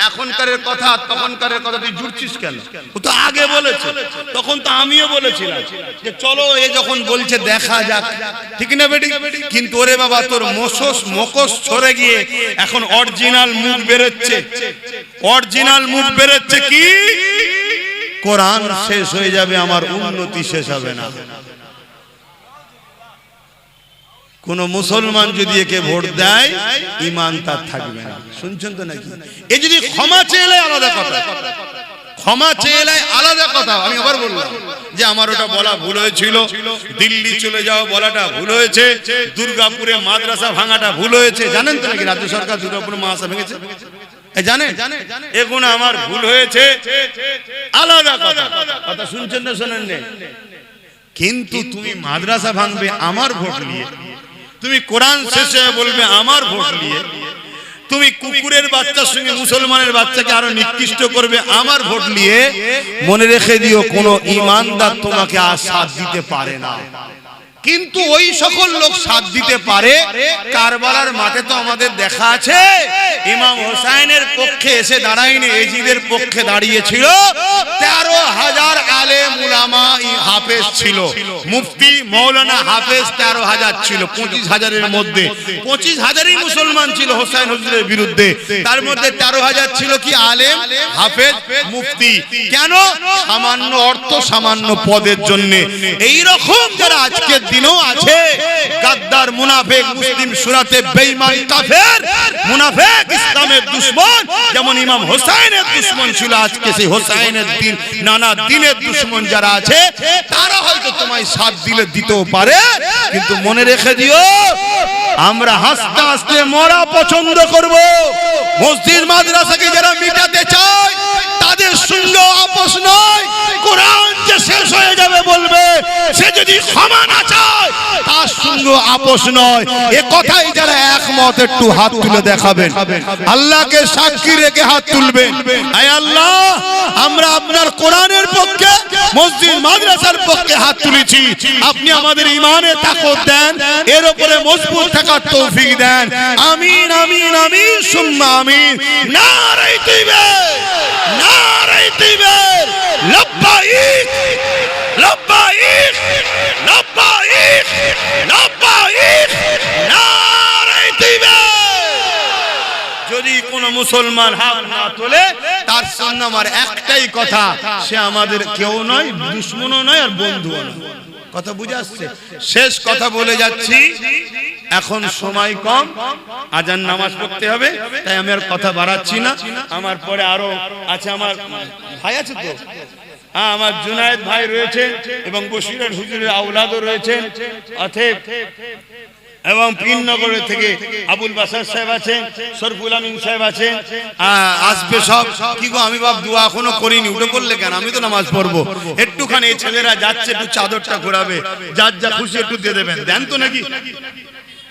Speaker 1: এখনকারের কথা তখনকারের কথা তুই জুড়ছিস কেন? ও তো আগে বলেছে, তখন তো আমিও বলেছিলাম যে চলো এ যখন বলছে দেখা যাক, ঠিক না বেটি? কিন্তু ওরে বাবা তোর মুখোশ ছড়ে গিয়ে এখন অরিজিনাল মুখ বেরোচ্ছে। অরিজিনাল মুখ বেরোচ্ছে কি? কোরআন শেষ হয়ে যাবে, আমার উন্নতি শেষ হবে না। কোন মুসলমান যদি একে ভোট দেয় ঈমান তার থাকবে না। শুনছেন তো নাকি? এই যদি ক্ষমা চেয়ে আলাদা কথা, ক্ষমা চেয়ে আলাদা কথা। আমি আবার বললাম যে আমার ওটা বলা ভুল হয়েছিল, দিল্লি চলে যাও বলাটা ভুল হয়েছে, দুর্গাপুরে মাদ্রাসা ভাঙাটা ভুল হয়েছে। জানেন তো নাকি রাজ্য সরকার দুর্গাপুরে মাদ্রাসা ভেঙেছে? জানেন? এগুলো আমার ভুল হয়েছে, আলাদা কথা। কথা শুনছেন না শোনেন না? কিন্তু তুমি মাদ্রাসা ভাঙবে আমার ভোট নিয়ে, তুমি কোরআন শেষে বলবে আমার ভোট নিয়ে, তুমি কুকুরের বাচ্চার সঙ্গে মুসলমানের বাচ্চাকে আরো নিকৃষ্ট করবে আমার ভোট নিয়ে, মনে রেখে দিও কোন ঈমানদার তোমাকে আর সাথ দিতে পারে না। কিন্তু ওই সকল লোক সাথ দিতে পারে। কারবালার মাঠে তো আমাদের দেখা আছে, ইমাম হোসাইনের পক্ষে এসে দাঁড়ায়নি, এজিদের পক্ষে দাঁড়িয়েছিল 13,000 আলেম উলামা হাফেজ ছিল। মুফতি মৌলানা হাফেজ 13,000 ছিল। 25,000-এর মধ্যে 25,000ই মুসলমান ছিল হোসাইন হুজুরের বিরুদ্ধে। তার মধ্যে 13,000 ছিল কি আলেম, হাফেজ, মুফতি। কেন? সামান্য অর্থ, সামান্য পদের জন্য। এই রকম যারা আজকে দিনও আছে, গাদ্দার, মুনাফিক, মুসলিম সুরাতে বেঈমান, কাফের, মুনাফিক, ইসলামের দুশমন, যেমন ইমাম হোসাইনের দুশমন ছিল, আজকে সেই হোসাইনের দিন নানা দিনের দুশমন যারা আছে, তারা হয়তো তোমায় সাথ দিলে দিতেও পারে। কিন্তু মনে রেখে দিও, আমরা হাসতে হাসতে মরা পছন্দ করব। মসজিদ মাদ্রাসাকে যারা মিটাতে চায় তাদের সঙ্গে আপোষ নয়। কোরআন যে শেষ হয়ে যাবে বলবে, সে যদি ক্ষমা না চায় তার সঙ্গে আপোষ নয়। এ কথাই যারা একমত একটু হাত তুলে দেখাবেন, আল্লাহকে সাক্ষী রেখে হাত তুলবেন। আয় আল্লাহ, আমরা আপনার কোরআনের পক্ষে, মসজিদ মাদ্রাসার পক্ষে হাত তুলেছি। আপনি আমাদের ঈমানে তাকত দেন, এর উপরে মজবুত থাকার তৌফিক দেন। আমিন আমিন আমিন সুম্মা আমিন। নারায়ে তাকবীর, নারায়ে তাকবীর, লব্বাইক লব্বাইক লব্বাইক লব্বাইক, নারায়ে তাকবীর। যদি কোন মুসলমান হাত না তোলে তার সামনে আমার একটাই কথা, সে আমাদের কেউ নয়, দুশমনও নয় আর বন্ধুও নয়। কথা বুঝে আসছে? শেষ কথা বলে যাচ্ছি, এখন সময় কম, আজান নামাজ পড়তে হবে, তাই আমি আর কথা বাড়াচ্ছি না। আমার পরে আরো আছে, আমার ভাই আছে তো, হ্যাঁ, আমার জুনায়েদ ভাই রয়েছেন এবং বশিরের হুজুরের আওলাদও রয়েছেন, অতএব এবং পীরনগরের থেকে আবুল বাসার সাহেব আছেন, শরফুল আমিন সাহেব আছেন, আসবে সব। কি গো, আমি বাপ দোয়া এখনো করিনি, উঠে করলে কেন? আমি তো নামাজ পড়বো। একটুখানি এই ছেলেরা যাচ্ছে, একটু চাদরটা ঘোরাবে, যার যা খুশি একটু দিয়ে দেবেন। দেন তো নাকি?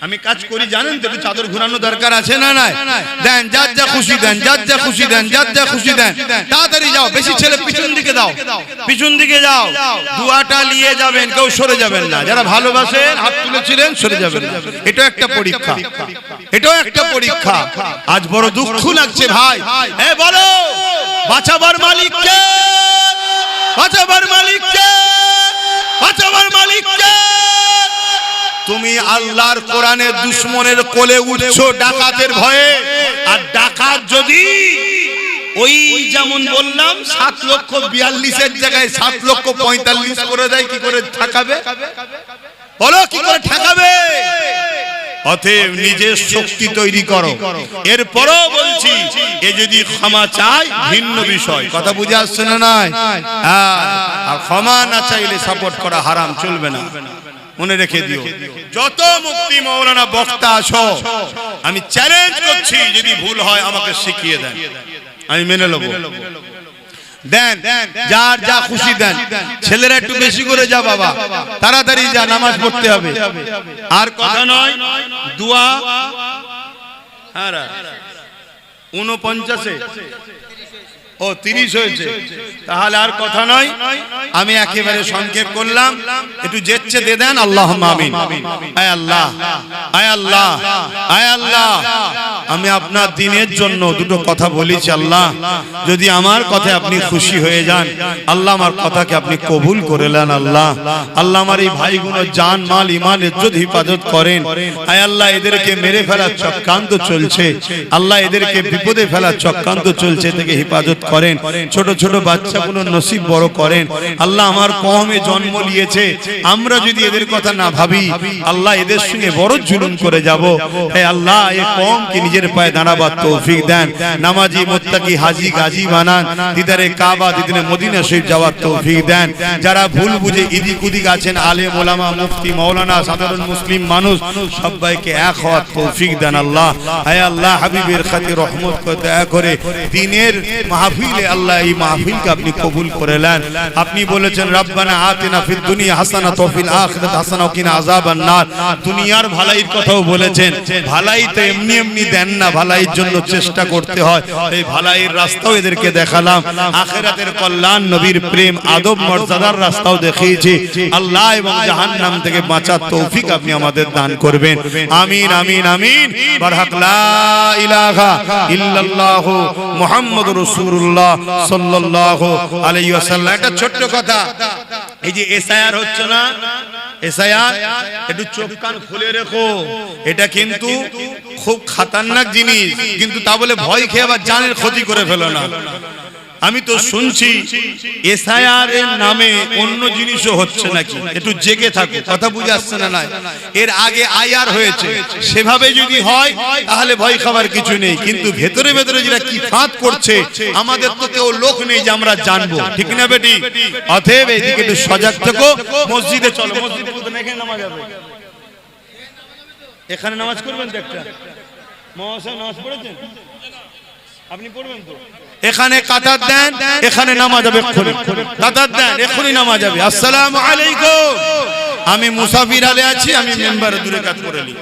Speaker 1: আমি কাজ করি জানেন তো, একটু চাদর ঘোরানো দরকার আছে না? নাই দেন, যার যা খুশি দেন, যার যা খুশি দেন, যার যা খুশি দেন। তাড়াতাড়ি যাও, বেশি ছেলে পিছন দিকে দাও, পিছন দিকে যাও, দুয়াটা নিয়ে যাবেন, কেউ সরে যাবেন না। যারা ভালোবাসেন হাত তুলেছিলেন সরে যাবেন না। এটাও একটা পরীক্ষা, এটাও একটা পরীক্ষা। আজ বড় দুঃখ লাগছে ভাই। হ্যাঁ বলো, বাঁচাবার মালিক কে? বাঁচাবার মালিক কে? বাঁচাবার মালিক কে? তুমি আল্লাহর কোরআনের দুশমনের কোলে উঠছো ডাকাতের ভয়ে, আর ডাকাত যদি ওই যেমন বললাম 7,42,000 জায়গায় 7,45,000 করে দেয়, কি করে ঠকাবে বলো, কি করে ঠকাবে? অতএব নিজের শক্তি তৈরি করো। এরপরও বলছি, এ যদি ক্ষমা চায় ভিন্ন বিষয়, কথা বুঝে আসছে না? নাই, আর ক্ষমা না চাইলে সাপোর্ট করা হারাম, চলবে না, মনে রেখে দিও। যত মুফতি মাওলানা বক্তা আছো, আমি চ্যালেঞ্জ করছি, যদি ভুল হয় আমাকে শিখিয়ে দেন, আমি মেনে নেব। দেন, যার যা খুশি দেন। ছেলেরা একটু বেশি করে যা বাবা, তাড়াতাড়ি যা, নামাজ পড়তে হবে। আর কথা নয়, দোয়া 49-এ, ও 30 হয়েছে, তাহলে আর কথা নয়। আমি একেবারে সংক্ষেপ করলাম, একটু জেচ্ছে দিয়ে দেন। আল্লাহুম্মা আমিন। আয় আল্লাহ, আয় আল্লাহ, আয় আল্লাহ, আমি আপনার দিনের জন্য দুটো কথা বলেছি। আল্লাহ, যদি আমার কথায় আপনি খুশি হয়ে যান, আল্লাহ আমার কথাকে আপনি কবুল করে নেন। আল্লাহ, আল্লাহ আমার এই ভাইগুলো জান মাল ইমান ইজ্জত হিফাজত করেন। আয় আল্লাহ, এদেরকে মেরে ফেলার চক্রান্ত চলছে, আল্লাহ এদেরকে বিপদে ফেলার চক্রান্ত চলছে থেকে হিফাজত করেন। ছোট ছোট বাচ্চাগুলো নসিব বড় করেন। আল্লাহ, আমার কওমে জন্ম নিয়েছে, আমরা যদি এদের কথা না ভাবি, আল্লাহ এদের সঙ্গে বড় জুলুম করে যাব। হে আল্লাহ, এই কওমকে নিজের পায়ে দাঁড়াবার তৌফিক দেন। নামাজি মুত্তাকি হাজী গাজী বানান। দিদারে কাবা দিদারে মদিনা শরীফ যাওয়ার তৌফিক দেন। যারা ভুল বুঝে ইদিক উদিক আছেন, আলেম ওলামা মুফতি মাওলানা সাধারণ মুসলিম মানুষ, সবাইকে এক হওয়ার তৌফিক দেন। আল্লাহ, হে আল্লাহ, হাবিবের খাতির রহমত করে দয়া করে দিনের মাহফিলে আল্লাহ এই মাহফিলকে আপনি কবুল করে নেন। আপনি বলেছেন, রব্বানা আতিনা ফিদ দুনিয়া হাসানাত ওয়া ফিল আখিরাতি হাসানাত ওয়া কিনা আযাবান নার। দুনিয়ার ভালাইয়ের কথাও বলেছেন, ভালাই তো এমনি এমনি দেন না, ভালাইয়ের জন্য চেষ্টা করতে হয়। এই ভালাইয়ের রাস্তাও এদেরকে দেখালাম, আখিরাতের কল্যাণ, নবীর প্রেম, আদব মর্যাদার রাস্তাও দেখিয়েছি। আল্লাহ, এবং জাহান্নাম থেকে বাঁচার তৌফিক আপনি আমাদের দান করবেন। আমিন, আমিন, আমিন। বারহাক লা ইলাহা ইল্লাল্লাহু মুহাম্মাদুর রাসূলুল্লাহ সাল্লাল্লাহু আলাইহি ওয়াসাল্লাম। একটা ছোট্ট কথা, এই যে এসআইআর হচ্ছে না, এসআইআর, একটু চোখ কান খুলে রেখো। এটা কিন্তু খুব খতরনাক জিনিস, কিন্তু তা বলে ভয় খেয়ে আবার জানের ক্ষতি করে ফেলো না। আমি তো শুনছি এসআইআর এর নামে অন্য জিনিসও হচ্ছে নাকি, একটু জেগে থাকো, কথা বুঝে আসছে না? নাই, এর আগে আইআর হয়েছে, সেভাবে যদি হয় তাহলে ভয় খাবার কিছু নেই, কিন্তু ভেতরে ভেতরে যেটা কি ফাঁদ করছে, আমাদের তো কেউ লোক নেই যে আমরা জানবো, ঠিক না বেটি? অতএব এদিকে একটু সজাগ থেকো। মসজিদে চলো, মসজিদে এখানে নামাজ হবে, এখানে নামাজ করবেন তো? একটা মহাশয় নামাজ পড়েছেন, আপনি পড়বেন তো? এখানে কাতার দেন, এখানে নামাজ হবে, কাতার দেন, এখনই নামাজ হবে। আসসালামু আলাইকুম। আমি মুসাফির আলে আছি, আমি মেম্বারে দূরে কাজ করে নিই।